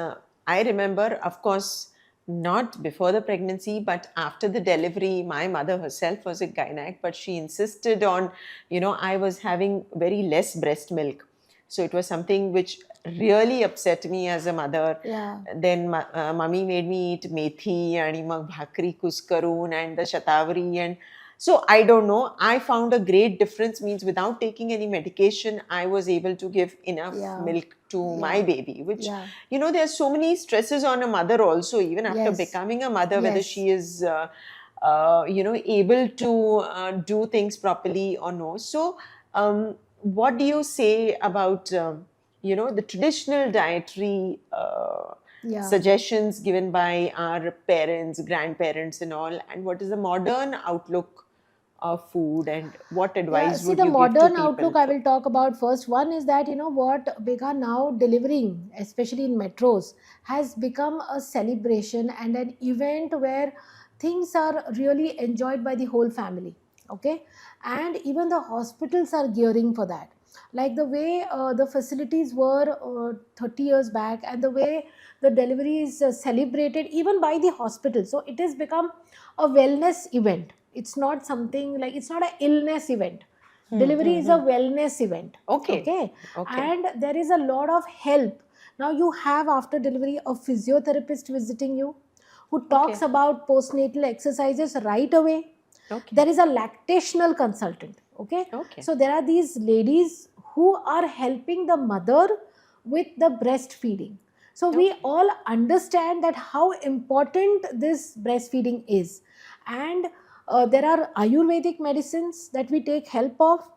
I remember, of course, not before the pregnancy, but after the delivery, my mother herself was a gynec, but she insisted on, I was having very less breast milk. So it was something which really upset me as a mother. Yeah. Then mummy made me eat methi and mag bhakri kuskarun and the shatavari, and so I don't know. I found a great difference. Means without taking any medication, I was able to give enough Yeah. milk to my Yeah. baby. Which Yeah. there's so many stresses on a mother also, even after Yes. becoming a mother, whether Yes. she is able to do things properly or no. So, what do you say about the traditional dietary Yeah. suggestions given by our parents, grandparents, and all, and what is the modern outlook of food, and what Yeah, advice see, would the you give to modern people? outlook I will talk about first. One is that, what Bega now delivering, especially in metros, has become a celebration and an event where things are really enjoyed by the whole family. Okay. And even the hospitals are gearing for that. Like the way the facilities were 30 years back, and the way the delivery is celebrated even by the hospital. So it has become a wellness event. It's not something like, it's not an illness event. Hmm, Delivery hmm, is a hmm. wellness event. Okay. Okay. Okay. And there is a lot of help. Now you have, after delivery, a physiotherapist visiting you, who talks Okay. about postnatal exercises right away. Okay. There is a lactational consultant. Okay. Okay. So there are these ladies who are helping the mother with the breastfeeding. So we Okay. all understand that how important this breastfeeding is. And there are ayurvedic medicines that we take help of,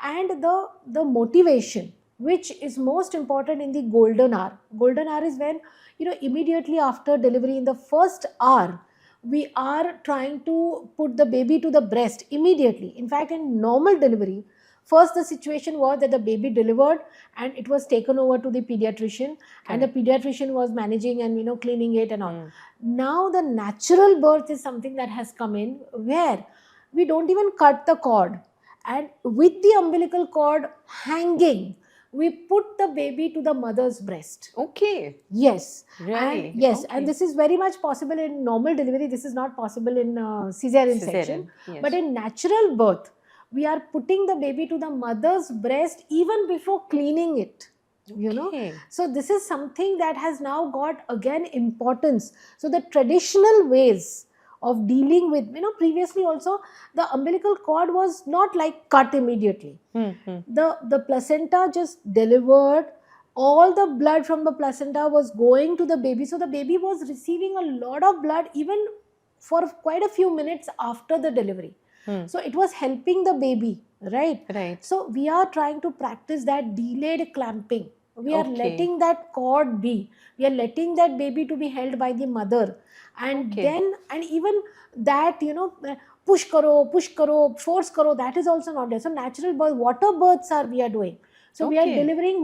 and the motivation, which is most important in the golden hour. Golden hour is when, immediately after delivery, in the first hour, we are trying to put the baby to the breast immediately. In fact, in normal delivery, first the situation was that the baby delivered and it was taken over to the pediatrician, and the Correct. pediatrician was managing and cleaning it and all. Hmm. Now the natural birth is something that has come in, where we don't even cut the cord, and with the umbilical cord hanging, we put the baby to the mother's breast. Okay. Yes. And Really? yes, and Okay. this is very much possible in normal delivery. This is not possible in cesarean section. Cesarean. But Yes. in natural birth, we are putting the baby to the mother's breast even before cleaning it. Okay. So this is something that has now got again importance. So the traditional ways of dealing with, previously also the umbilical cord was not like cut immediately. Hmm. Hmm. The placenta just delivered, all the blood from the placenta was going to the baby, so the baby was receiving a lot of blood even for quite a few minutes after the delivery. Hmm. So it was helping the baby, right? Right. So we are trying to practice that delayed clamping. We are Okay. letting that cord be, we are letting that baby to be held by the mother, and Okay. then, and even that, push karo, force karo, that is also not there. So natural birth, water births are we are doing. So we are Okay. delivering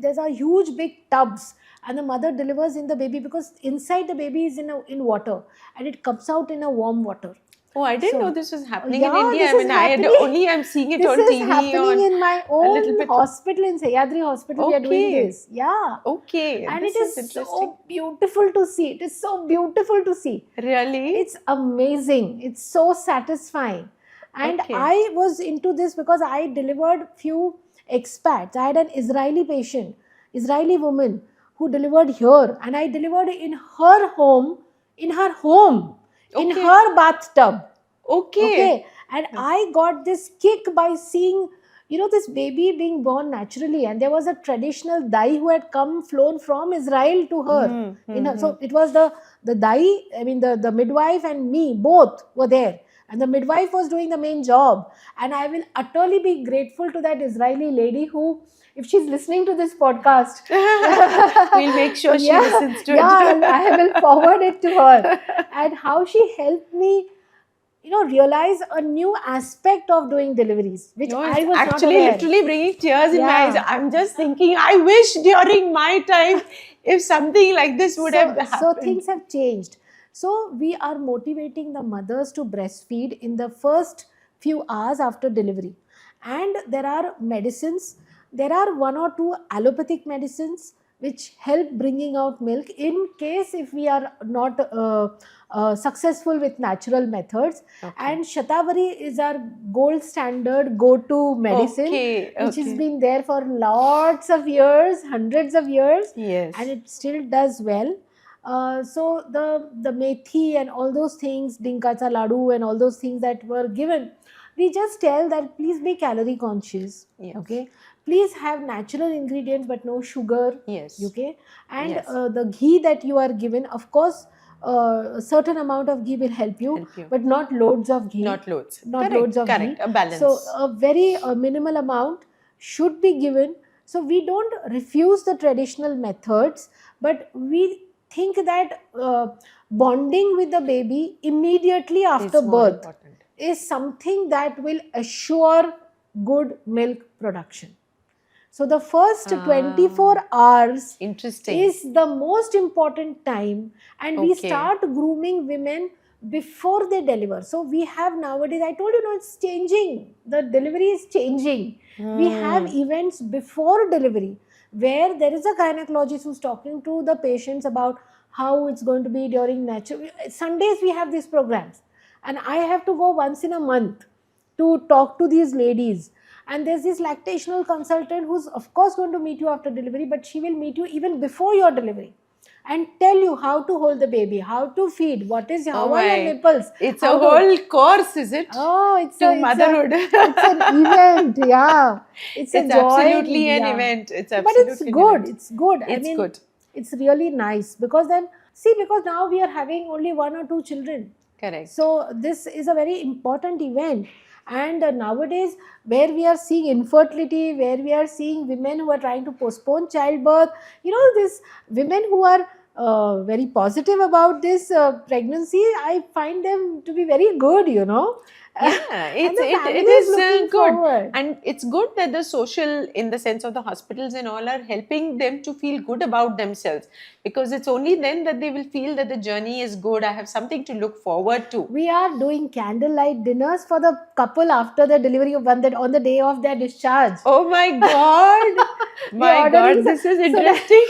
there's a huge big tubs, and the mother delivers in the baby, because inside the baby is in water, and it comes out in a warm water. Oh, I didn't So, know this was happening in yeah, India. this I is mean, happening. I'm seeing it This on is TV happening on in my a little own bit. hospital in Sahyadri Hospital. We are doing Okay. this. Yeah. Okay. And it This is is interesting. so beautiful to see. It is so beautiful to see. Really? It's amazing. It's so satisfying. And Okay. I was into this because I delivered few expats. I had an Israeli patient, Israeli woman who delivered here, and I delivered in her home, in her home, in Okay. her bathtub. Okay. Okay, and I got this kick by seeing, this baby being born naturally, and there was a traditional dai who had come flown from Israel to her. So it was the dai, I mean the midwife and me both were there, and the midwife was doing the main job. And I will utterly be grateful to that Israeli lady who, if she's listening to this podcast, We'll make sure she yeah, listens to yeah, it. I will forward it to her, and how she helped me realize a new aspect of doing deliveries, which No, it's I was not actually aware. literally bringing tears in my eyes. Yeah. I'm just thinking, I wish during my time, if something like this would have So happened. things have changed. So we are motivating the mothers to breastfeed in the first few hours after delivery. And there are medicines. There are one or two allopathic medicines which help bringing out milk in case if we are not successful with natural methods. Okay. And Shatavari is our gold standard go-to medicine, Okay. which has Okay. been there for lots of years, hundreds of years, Yes. and it still does well. So the methi and all those things, dinkacha ladu and all those things that were given, we just tell that please be calorie conscious. Yes. Okay, please have natural ingredients but no sugar. Yes. Okay, and Yes. the ghee that you are given, of course, a certain amount of ghee will help you, but not loads of ghee. Not loads. Not Correct. loads of Correct. ghee. A balance. So a very minimal amount should be given. So we don't refuse the traditional methods, but we think that bonding with the baby immediately after Is more birth important. is something that will assure good milk production. So the first 24 hours Interesting. is the most important time, and we Okay. start grooming women before they deliver. So we have nowadays, I told you, it's changing. The delivery is changing. We have events before delivery where there is a gynecologist who's talking to the patients about how it's going to be during natural. Sundays we have these programs, and I have to go once in a month to talk to these ladies. And there's this lactational consultant who's of course going to meet you after delivery, but she will meet you even before your delivery and tell you how to hold the baby, how to feed, how are your nipples. It's a whole course, is it? Oh, it's motherhood. It's an event, yeah. It's a joy. Absolutely an event. It's absolutely but it's good. It's good. It's good. It's really nice because because now we are having only one or two children. Correct. So this is a very important event. And nowadays, where we are seeing infertility, where we are seeing women who are trying to postpone childbirth, these women who are very positive about this pregnancy, I find them to be very good, Yeah, it is is good. Forward. And it's good that the social, in the sense of the hospitals and all, are helping them to feel good about themselves, because it's only then that they will feel that the journey is good. I have something to look forward to. We are doing candlelight dinners for the couple after the delivery of one, that on the day of their discharge. Oh my God! My God, this is interesting.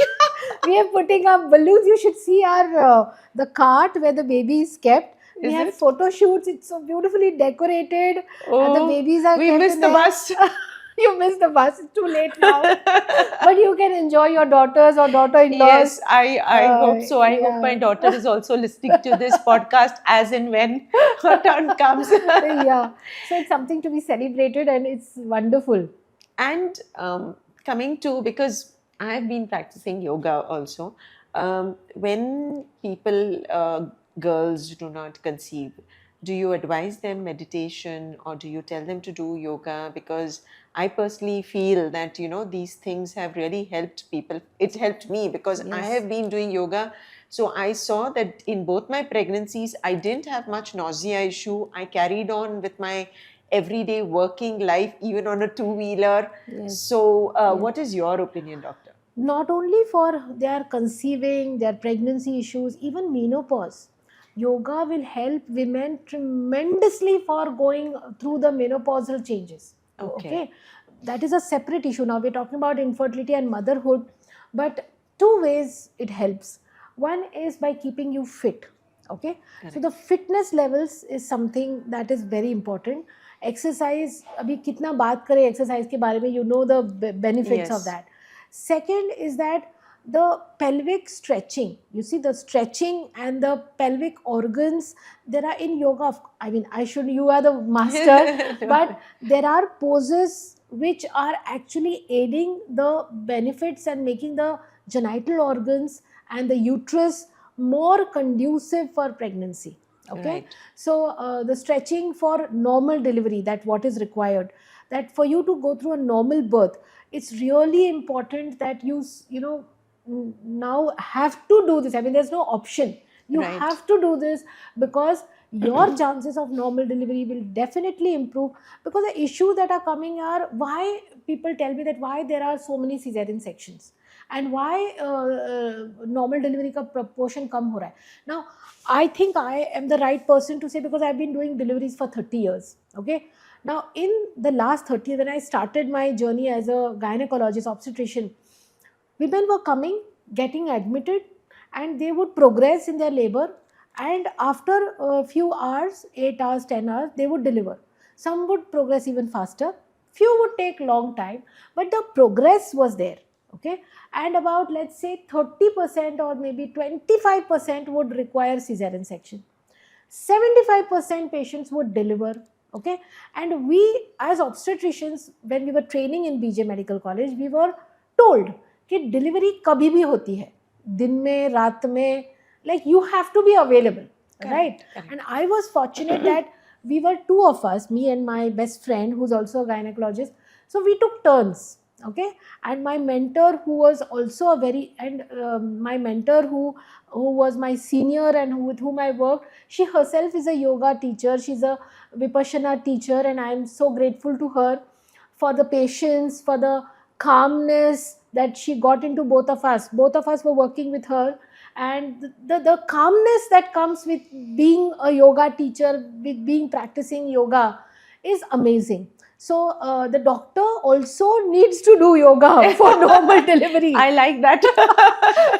We are putting up balloons. You should see our the cart where the baby is kept. We have photo shoots. It's so beautifully decorated. And the babies are we kept missed the bus. You missed the bus. It's too late now. But you can enjoy your daughters or daughter-in-laws. Yes, I hope so. I hope my daughter is also listening to this podcast as and when her turn comes. Yeah. So it's something to be celebrated, and it's wonderful. And coming to, because I have been practicing yoga also, when people, girls do not conceive, do you advise them meditation or do you tell them to do yoga? Because I personally feel that, these things have really helped people. It helped me because I have been doing yoga. So I saw that in both my pregnancies, I didn't have much nausea issue. I carried on with my everyday working life, even on a two-wheeler. So what is your opinion, doctor? Not only for their conceiving, their pregnancy issues, even menopause. yoga will help women tremendously for going through the menopausal changes. Okay, that is a separate issue. Now we're talking about infertility and motherhood, but two ways it helps. One is by keeping you fit. Okay, so the fitness levels is something that is very important. Exercise, अभी कितना बात करें exercise के बारे में, you know the benefits of Yes. that. Second is that the pelvic stretching, you see the stretching and the pelvic organs, there are in yoga, I mean, you are the master, but there are poses which are actually aiding the benefits and making the genital organs and the uterus more conducive for pregnancy. Okay, Right. so the stretching for normal delivery, that what is required, that for you to go through a normal birth, it's really important that you know now have to do this. I mean, there's no option, you Right. have to do this, because your chances of normal delivery will definitely improve. Because the issues that are coming are, why people tell me that why there are so many cesarean sections and why normal delivery ka proportion kam ho raha hai. Now I think I am the right person to say, because I've been doing deliveries for 30 years. Okay, now in the last 30 years, when I started my journey as a gynecologist obstetrician, women were coming, getting admitted, and they would progress in their labor, and after a few hours, 8 hours, 10 hours, they would deliver. Some would progress even faster, few would take long time, but the progress was there. Okay, and about, let's say, 30% or maybe 25% would require cesarean section. 75% patients would deliver. Okay, and we as obstetricians, when we were training in BJ Medical College, we were told कि delivery कभी भी होती है, दिन में, रात में, like you have to be available. Correct, right? Correct. And I was fortunate that we were two of us, me and my best friend who's also a gynecologist, so we took turns. Okay, and my mentor, who was also a very, and my mentor who was my senior and with whom I worked, she herself is a yoga teacher, she's a vipassana teacher, and I am so grateful to her for the patience, for the calmness that she got into both of us. Both of us were working with her, and the calmness that comes with being a yoga teacher, with being practicing yoga, is amazing. So the doctor also needs to do yoga for normal delivery. I like that.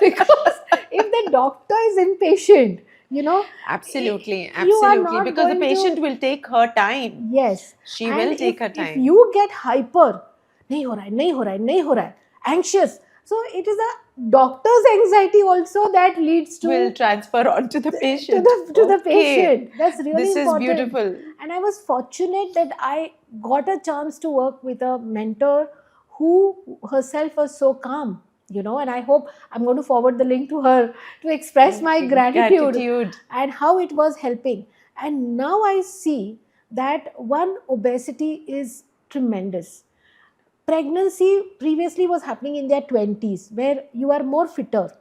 Because if the doctor is impatient, you know, Absolutely, you are absolutely. not Because the going patient to, will take her time. yes, She and will take her if time. you get hyper, नहीं हो रहा है, नहीं हो रहा है, नहीं हो रहा है, anxious, so it is a doctor's anxiety also that leads to Will transfer on to the patient. to the Okay. patient. That's really This is important. beautiful. And I was fortunate that I got a chance to work with a mentor who herself was so calm, you know, and I hope I'm going to forward the link to her to express my gratitude and how it was helping. And now I see that one, obesity is tremendous. Pregnancy previously was happening in their 20s, where you are more fitter.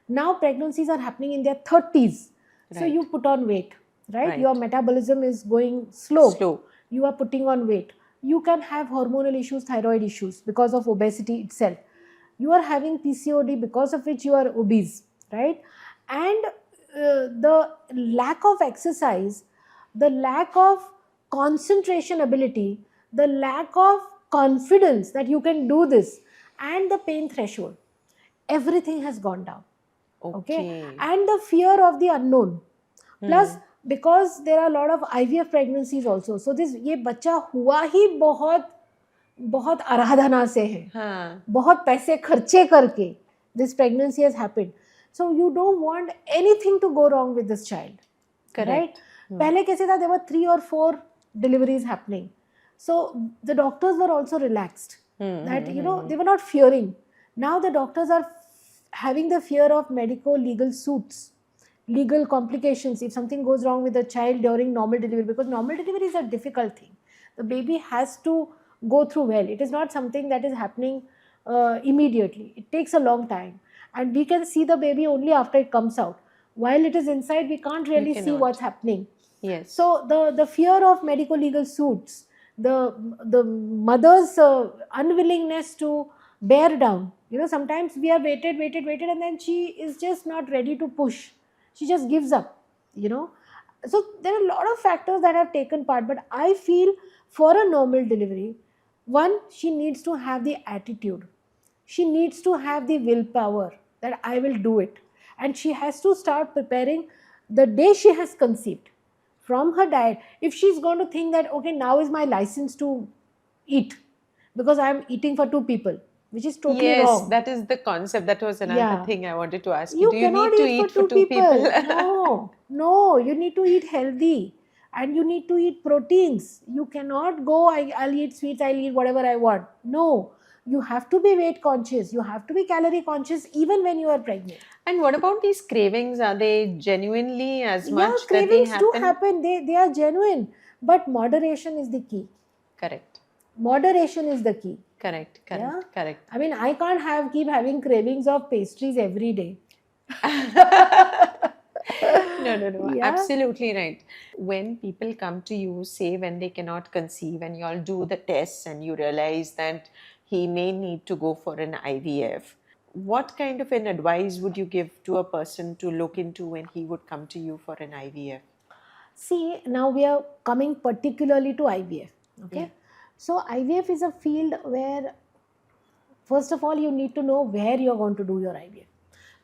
Now pregnancies are happening in their 30s. So Right. you put on weight, right? Right. Your metabolism is going slow. Slow. You are putting on weight. You can have hormonal issues, thyroid issues because of obesity itself. You are having PCOD, because of which you are obese, right? And the lack of exercise, the lack of concentration ability, the lack of confidence that you can do this, and the pain threshold, everything has gone down. Okay, and the fear of the unknown, plus because there are a lot of IVF pregnancies also, so this ये बच्चा हुआ ही बहुत बहुत आराधना से है, हाँ. बहुत पैसे खर्चे करके this pregnancy has happened, so you don't want anything to go wrong with this child. Correct. Right? पहले कैसे था, there were 3 or 4 deliveries happening, so the doctors were also relaxed, that you know, they were not fearing. Now the doctors are having the fear of medico-legal suits, legal complications if something goes wrong with the child during normal delivery, because normal delivery is a difficult thing. The baby has to go through well. It is not something that is happening immediately. It takes a long time, and we can see the baby only after it comes out. While it is inside, we can't really see cannot. what's happening. Yes. So the fear of medico-legal suits, the mother's unwillingness to bear down. You know, sometimes we are waited, and then she is just not ready to push. She just gives up. So there are a lot of factors that have taken part, but I feel for a normal delivery, one, she needs to have the attitude, she needs to have the willpower that I will do it, and she has to start preparing the day she has conceived from her diet. If she's going to think that, okay, now is my license to eat because I'm eating for two people, which is totally Yes, wrong. that is the concept. That was another Yeah, thing I wanted to ask you. you Do you cannot need to eat for eat for two two people? people. No, no, you need to eat healthy and you need to eat proteins. You cannot go, I'll eat sweets, I'll eat whatever I want. No, you have to be weight conscious, you have to be calorie conscious even when you are pregnant. And what about these cravings? Are they genuinely as Yeah, much that they cravings do happen? happen, they are genuine, but moderation is the key. Correct. Moderation is the key. Correct. Yeah, Correct. Correct. I mean, I can't keep having cravings of pastries every day. No, no, no. Yeah. Absolutely right. When people come to you, say when they cannot conceive, and you all do the tests and you realize that he may need to go for an IVF, what kind of an advice would you give to a person to look into when he would come to you for an IVF? See, now we are coming particularly to IVF. Yeah. Okay. So, IVF is a field where, first of all, you need to know where you're going to do your IVF,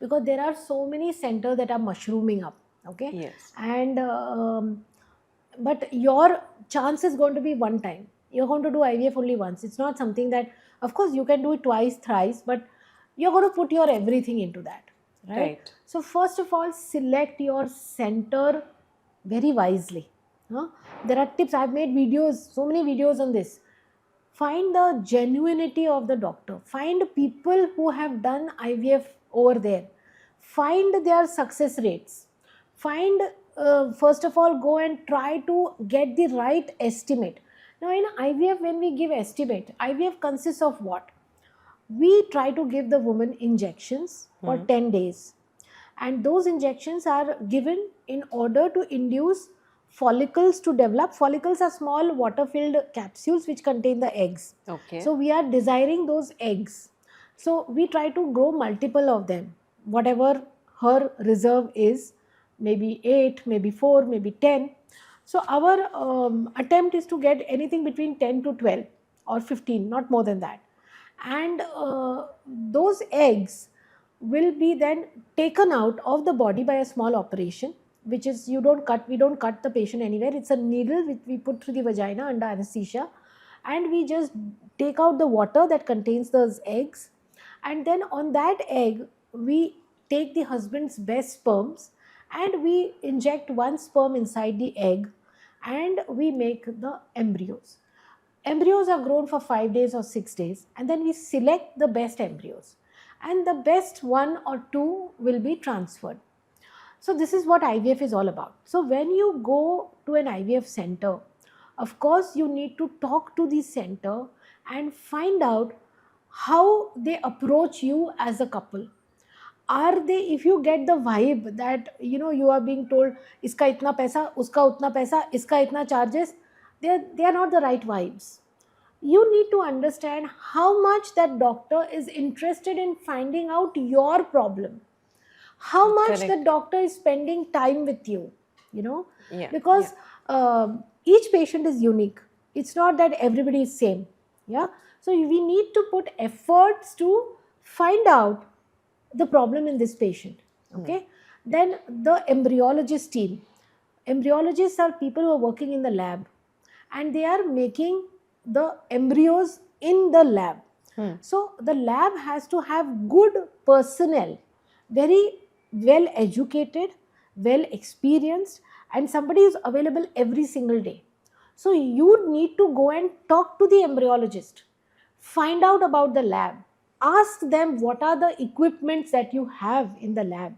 because there are so many centers that are mushrooming up. Okay. Yes. And, but your chance is going to be one time. You're going to do IVF only once. It's not something that, of course, you can do it twice, thrice, but you're going to put your everything into that. Right. Right. So, first of all, select your center very wisely. Huh? There are tips. I've made videos, so many videos on this. Find the genuinity of the doctor. Find people who have done IVF over there. Find their success rates. Find, first of all, go and try to get the right estimate. Now, in IVF, when we give estimate, IVF consists of what? We try to give the woman injections for 10 days, and those injections are given in order to induce follicles to develop. Follicles are small water filled capsules which contain the eggs. Okay. So we are desiring those eggs, so we try to grow multiple of them, whatever her reserve is, maybe 8, maybe 4, maybe 10. So our attempt is to get anything between 10 to 12 or 15, not more than that. And those eggs will be then taken out of the body by a small operation, which is, we don't cut the patient anywhere. It's a needle which we put through the vagina under anesthesia, and we just take out the water that contains those eggs, and then on that egg we take the husband's best sperms and we inject one sperm inside the egg, and we make the embryos. Embryos are grown for 5 days or 6 days, and then we select the best embryos, and the best one or two will be transferred. So this is what IVF is all about. So when you go to an IVF center, of course you need to talk to the center and find out how they approach you as a couple. Are they, if you get the vibe that you are being told iska itna paisa, uska utna paisa, iska itna charges, they are not the right vibes. You need to understand how much that doctor is interested in finding out your problem, how much the Correct. doctor is spending time with you, Yeah. because Yeah. each patient is unique. It's not that everybody is same. Yeah. So we need to put efforts to find out the problem in this patient. Okay. Then the embryologist team. Embryologists are people who are working in the lab, and they are making the embryos in the lab. So the lab has to have good personnel, very well educated, well experienced, and somebody is available every single day. So you need to go and talk to the embryologist, find out about the lab, ask them what are the equipments that you have in the lab.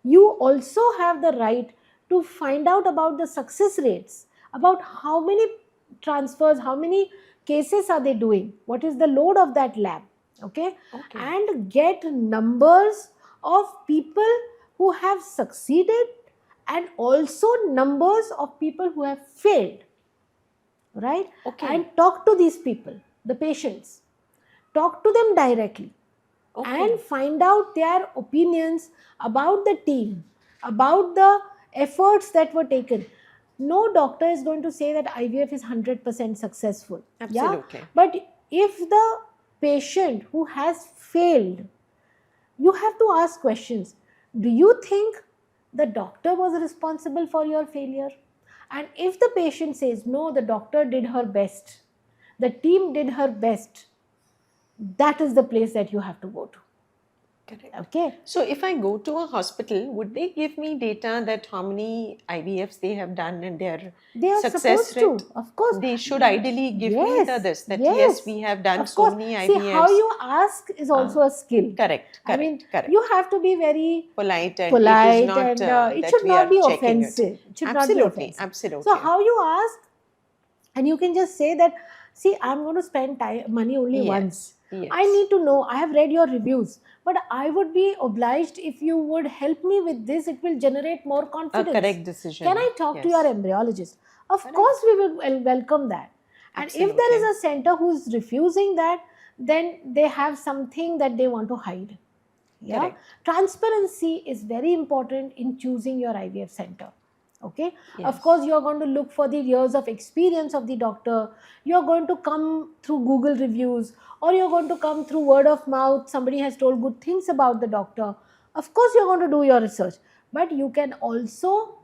You also have the right to find out about the success rates, about how many transfers, how many cases are they doing, what is the load of that lab. Okay. Okay. And get numbers of people who have succeeded and also numbers of people who have failed. Right. Okay. And talk to these people, the patients, talk to them directly. Okay. And find out their opinions about the team, about the efforts that were taken. No doctor is going to say that IVF is 100% successful. Yeah, Absolutely. but if the patient who has failed, you have to ask questions. Do you think the doctor was responsible for your failure? And if the patient says, no, the doctor did her best, the team did her best, that is the place that you have to go to. Correct. Okay. So if I go to a hospital, would they give me data that how many IVFs they have done and their They are success supposed rate? to, of course. They should ideally give me Yes, this, that yes, yes, we have done of so course. many See, how IVFs. you ask is also a skill. Correct, I mean, correct. you have to be very Polite, and it is polite, not and it that should we not are be checking it. offensive. It should not be Absolutely, offensive. absolutely. So how you ask, and you can just say that, see, I'm going to spend money only once. Yes. I need to know. I have read your reviews, but I would be obliged if you would help me with this. It will generate more a confidence. correct decision. Can I talk to your embryologist? Of Correct. course, we will welcome that. And if there is Absolutely. a center who is refusing that, then they have something that they want to hide. Yeah, Correct. transparency is very important in choosing your IVF center. Okay, Yes. of course, you are going to look for the years of experience of the doctor. You are going to come through Google reviews, or you're going to come through word of mouth. Somebody has told good things about the doctor. Of course, you're going to do your research, but you can also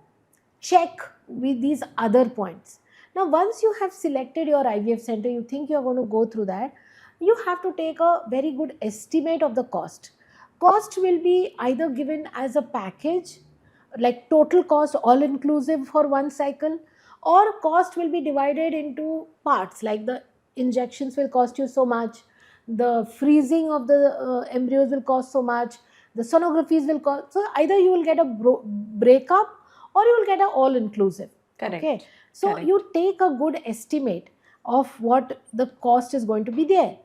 check with these other points. Now, once you have selected your IVF center, you think you're going to go through that, you have to take a very good estimate of the cost. Cost will be either given as a package, like total cost all inclusive for one cycle, or cost will be divided into parts, like the injections will cost you so much, the freezing of the embryos will cost so much, the sonographies will cost. So either you will get a breakup, or you will get a all inclusive. Correct. Okay, so Correct. you take a good estimate of what the cost is going to be there.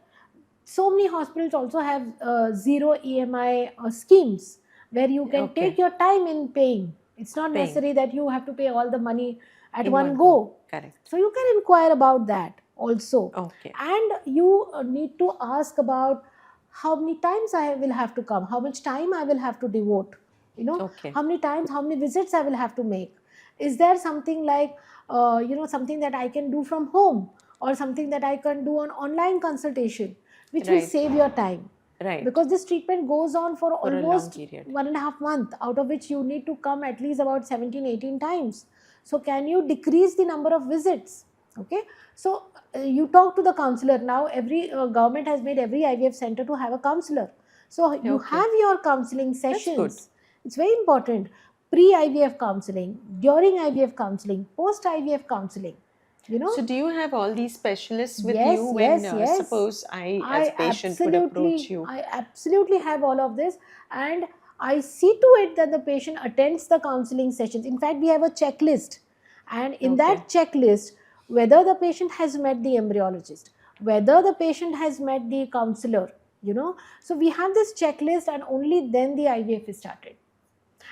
So many hospitals also have zero EMI schemes, where you can take your time in paying. It's not necessary that you have to pay all the money at In one go. Correct. So you can inquire about that also. Okay. And you need to ask about how many times I will have to come, how much time I will have to devote, Okay. how many times, how many visits I will have to make. Is there something like, something that I can do from home, or something that I can do on online consultation, which will Right. save your time? Right. Because this treatment goes on for For a long almost period. 1.5 months, out of which you need to come at least about 17-18 times. So can you decrease the number of visits? Okay, so you talk to the counselor. Now every government has made every IVF center to have a counselor. So you Okay. have your counseling sessions. good. It's very important. Pre-IVF counseling, during IVF counseling, post-IVF counseling. So do you have all these specialists with Yes, you when yes. suppose I as a patient would approach you? I absolutely have all of this, and I see to it that the patient attends the counseling sessions. In fact, we have a checklist, and in that checklist, whether the patient has met the embryologist, whether the patient has met the counselor, so we have this checklist, and only then the IVF is started.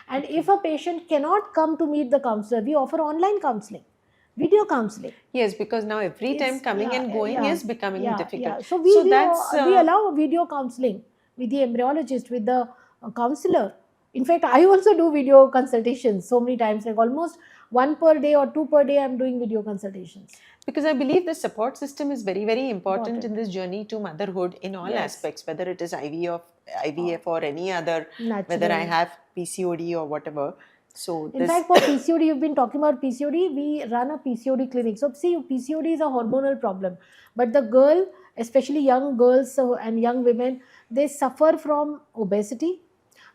And if a patient cannot come to meet the counselor, we offer online counseling, video counseling. Yes, because now every time coming and going is becoming difficult. Yeah. So we allow video counseling with the embryologist, with the counselor. In fact, I also do video consultations so many times, like almost 1 per day or 2 per day, I'm doing video consultations. Because I believe the support system is very, very important in this journey to motherhood in all aspects, whether it is IVF or any other, whether I have PCOD or whatever. So in fact, for PCOD, you've been talking about PCOD, we run a PCOD clinic. So see, PCOD is a hormonal problem, but the girl, especially young girls and young women, they suffer from obesity.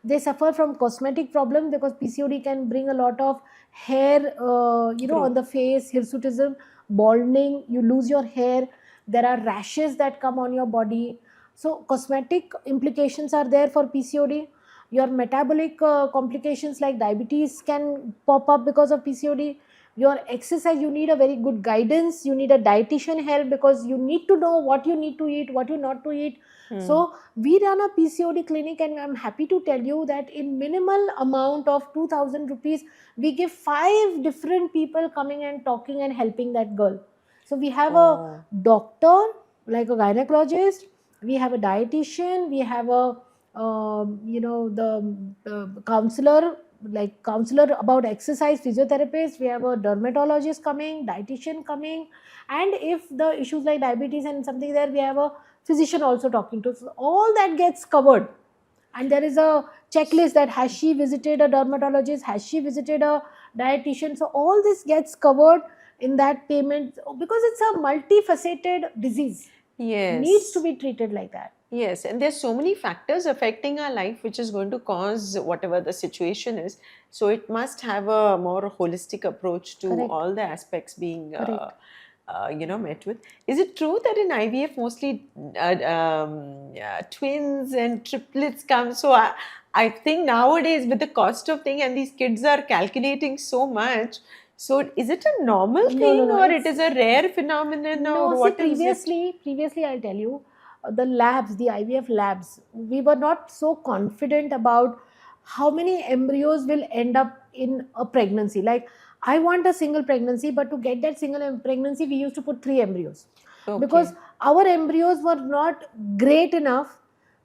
They suffer from cosmetic problems, because PCOD can bring a lot of hair, on the face, hirsutism, balding, you lose your hair, there are rashes that come on your body. So cosmetic implications are there for PCOD. Your metabolic complications like diabetes can pop up because of PCOD. Your exercise, you need a very good guidance, you need a dietitian help, because you need to know what you need to eat, what you not to eat. So we run a PCOD clinic, and I'm happy to tell you that in minimal amount of 2,000 rupees, we give 5 different people coming and talking and helping that girl. So we have a doctor, like a gynecologist, we have a dietitian, we have a the counselor like counselor about exercise, physiotherapist, we have a dermatologist coming, dietitian coming, and if the issues like diabetes and something there, we have a physician also talking to. So all that gets covered, and there is a checklist that has she visited a dermatologist, has she visited a dietitian. So all this gets covered in that payment, because it's a multifaceted disease, needs to Yes. be treated like that. Yes, and there's so many factors affecting our life which is going to cause whatever the situation is. So it must have a more holistic approach to Correct. all the aspects being, Correct. met with. Is it true that in IVF mostly twins and triplets come? So I think nowadays with the cost of thing and these kids are calculating so much. So is it a normal No, no, thing no. or it is a rare phenomenon or No, see, what is it? previously, I'll tell you, the labs, the IVF labs, we were not so confident about how many embryos will end up in a pregnancy. Like, I want a single pregnancy, but to get that single pregnancy, we used to put 3 embryos, because Okay. our embryos were not great enough,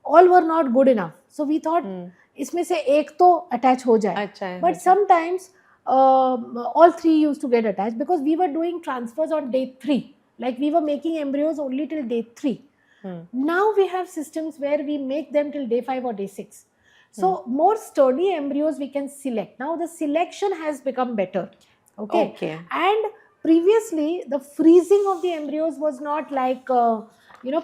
all were not good enough. So we thought, Hmm. इसमें से एक तो attach हो जाए. अच्छा है, But sometimes all three used to get attached, because we were doing transfers on day 3. Like, we were making embryos only till day 3. Hmm. Now we have systems where we make them till day 5 or day 6. So Hmm. more sturdy embryos we can select. Now the selection has become better. Okay. Okay. And previously the freezing of the embryos was not like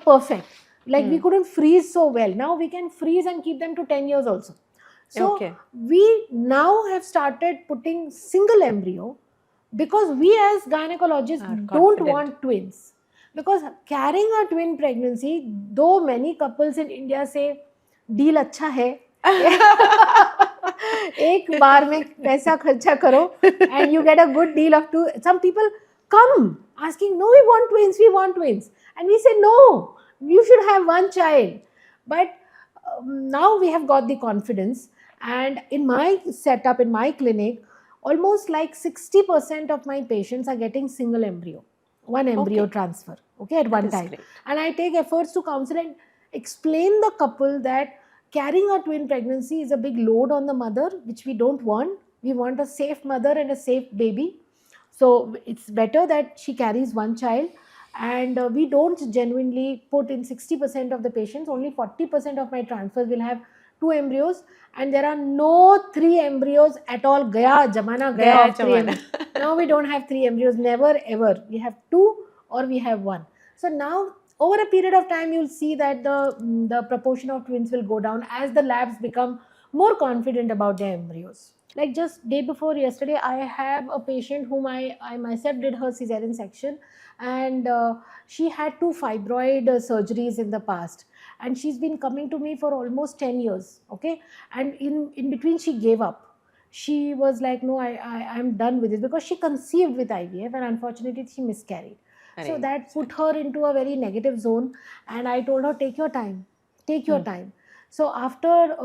perfect. Like, we couldn't freeze so well. Now we can freeze and keep them to 10 years also. So Okay. we now have started putting single embryo, because we as gynecologists Are don't confident. want twins. Because carrying a twin pregnancy, though many couples in India say deal अच्छा है, एक बार में पैसा खर्चा करो and you get a good deal of two. Some people come asking, no, we want twins, and we say no, you should have one child. But now we have got the confidence, and in my setup, in my clinic, almost like 60% of my patients are getting single embryo, one embryo Okay. transfer, okay, at That one is time. great. And I take efforts to counsel and explain the couple that carrying a twin pregnancy is a big load on the mother, which we don't want. We want a safe mother and a safe baby. So it's better that she carries one child. And we don't genuinely put in 60% of the patients, only 40% of my transfers will have 2 embryos, and there are no 3 embryos at all. Gaya jamana gaya Gaya of 3 Jamana. embryos. Now we don't have 3 embryos, never ever. We have 2 or we have 1. So now over a period of time, you'll see that the proportion of twins will go down as the labs become more confident about their embryos. Like, just day before yesterday, I have a patient whom I myself did her cesarean section, and she had 2 fibroid surgeries in the past, and she's been coming to me for almost 10 years. Okay. And in between she gave up. She was like, no, I'm done with this, because she conceived with IVF and unfortunately she miscarried. So Right. that put her into a very negative zone, and I told her, take your time, take your Hmm. time. So after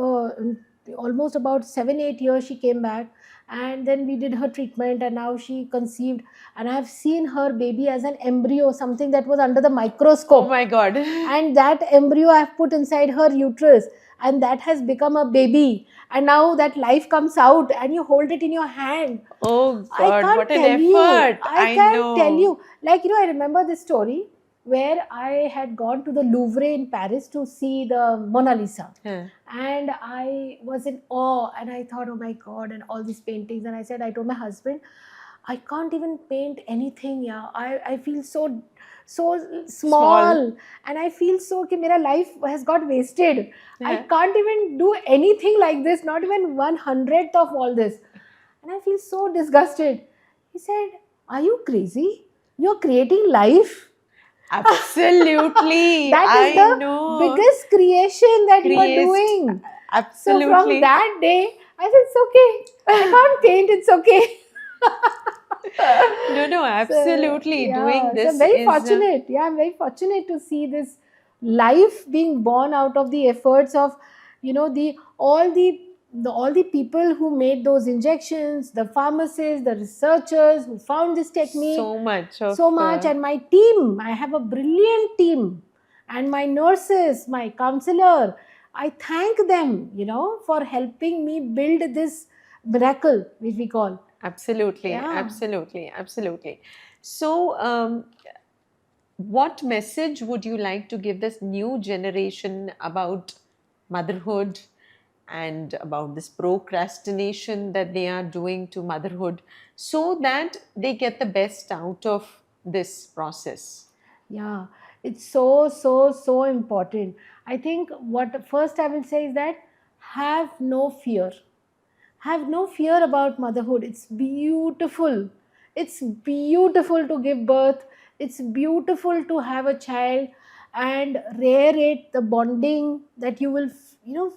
almost about 7-8 years, she came back, and then we did her treatment, and now she conceived, and I have seen her baby as an embryo, something that was under the Oh microscope. my God. And that embryo I have put inside her uterus, and that has become a baby, and now that life comes out and you hold it in your hand. Oh I God, can't what an tell you. effort. I I can't tell know. you. Like, I remember this story where I had gone to the Louvre in Paris to see the Mona Lisa. Huh. And I was in awe, and I thought, oh my God, and all these paintings. And I told my husband, I can't even paint anything. Yeah, I feel so Small. small, and I feel so that my life has got wasted. I Yeah. can't even do anything like this, not even 1/100th of all this. And I feel so disgusted. He said, are you crazy? You're creating life. Absolutely. That is I the know. biggest creation that you are Creased. doing. So from Absolutely. that day, I said, it's okay. I can't paint, it's okay. No, no, So absolutely. Doing yeah, so I'm this very is fortunate. Yeah, I'm very fortunate to see this life being born out of the efforts of, all the people who made those injections, the pharmacists, the researchers who found this technique so much of. so much, and my team. I have a brilliant team, and my nurses, my counselor. I thank them, for helping me build miracle, which we call. Absolutely, Yeah. absolutely, absolutely. So, what message would you like to give this new generation about motherhood and about this procrastination that they are doing to motherhood so that they get the best out of this process? Yeah, it's so, so, so important. I think what first I will say is that have no fear. Have no fear about motherhood. It's beautiful. It's beautiful to give birth. It's beautiful to have a child and rarate the bonding that you will,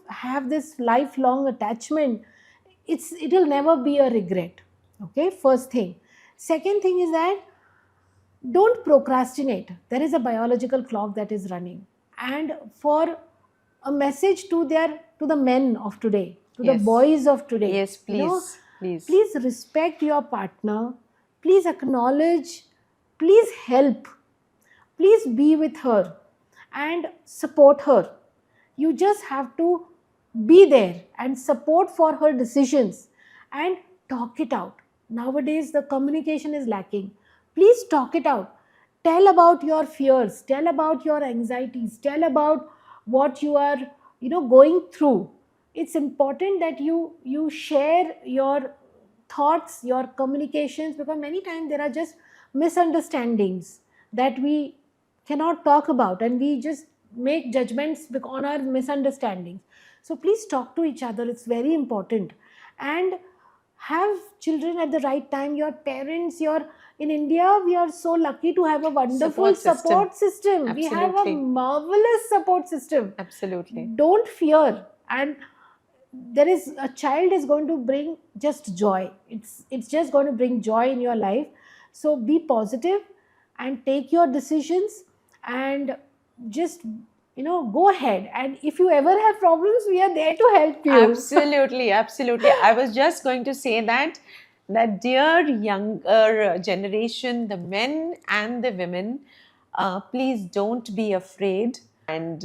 have this lifelong attachment. It'll never be a regret. Okay, first thing. Second thing is that don't procrastinate. There is a biological clock that is running. And for a message to the men of today, to the Yes. boys of today, Yes, please, please. please respect your partner, please acknowledge, please help, please be with her and support her. You just have to be there and support for her decisions and talk it out. Nowadays, the communication is lacking. Please talk it out. Tell about your fears, tell about your anxieties, tell about what you are, going through. It's important that you share your thoughts, your communications, because many times there are just misunderstandings that we cannot talk about, and we just make judgments on our misunderstandings. So please talk to each other. It's very important. And have children at the right time. Your parents, your in India, we are so lucky to have a wonderful support system. We have a Absolutely. marvelous support system. Absolutely. Don't fear. And there is a child is going to bring just joy. It's just going to bring joy in your life. So be positive and take your decisions, and just go ahead. And if you ever have problems, we are there to help you. Absolutely, absolutely. I was just going to say that dear younger generation, the men and the women, please don't be afraid. And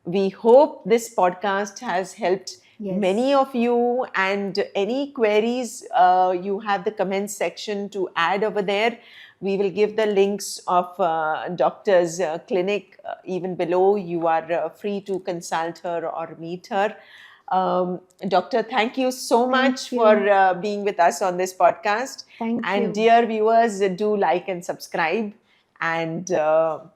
we hope this podcast has helped Yes. many of you. And any queries, you have the comments section to add over there. We will give the links of doctor's clinic even below. You are free to consult her or meet her. Doctor, thank you so much you. for being with us on this podcast. Thank and you. dear viewers, do like and subscribe. And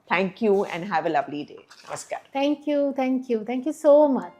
thank you and have a lovely day. Namaskar. Thank you. Thank you. Thank you so much.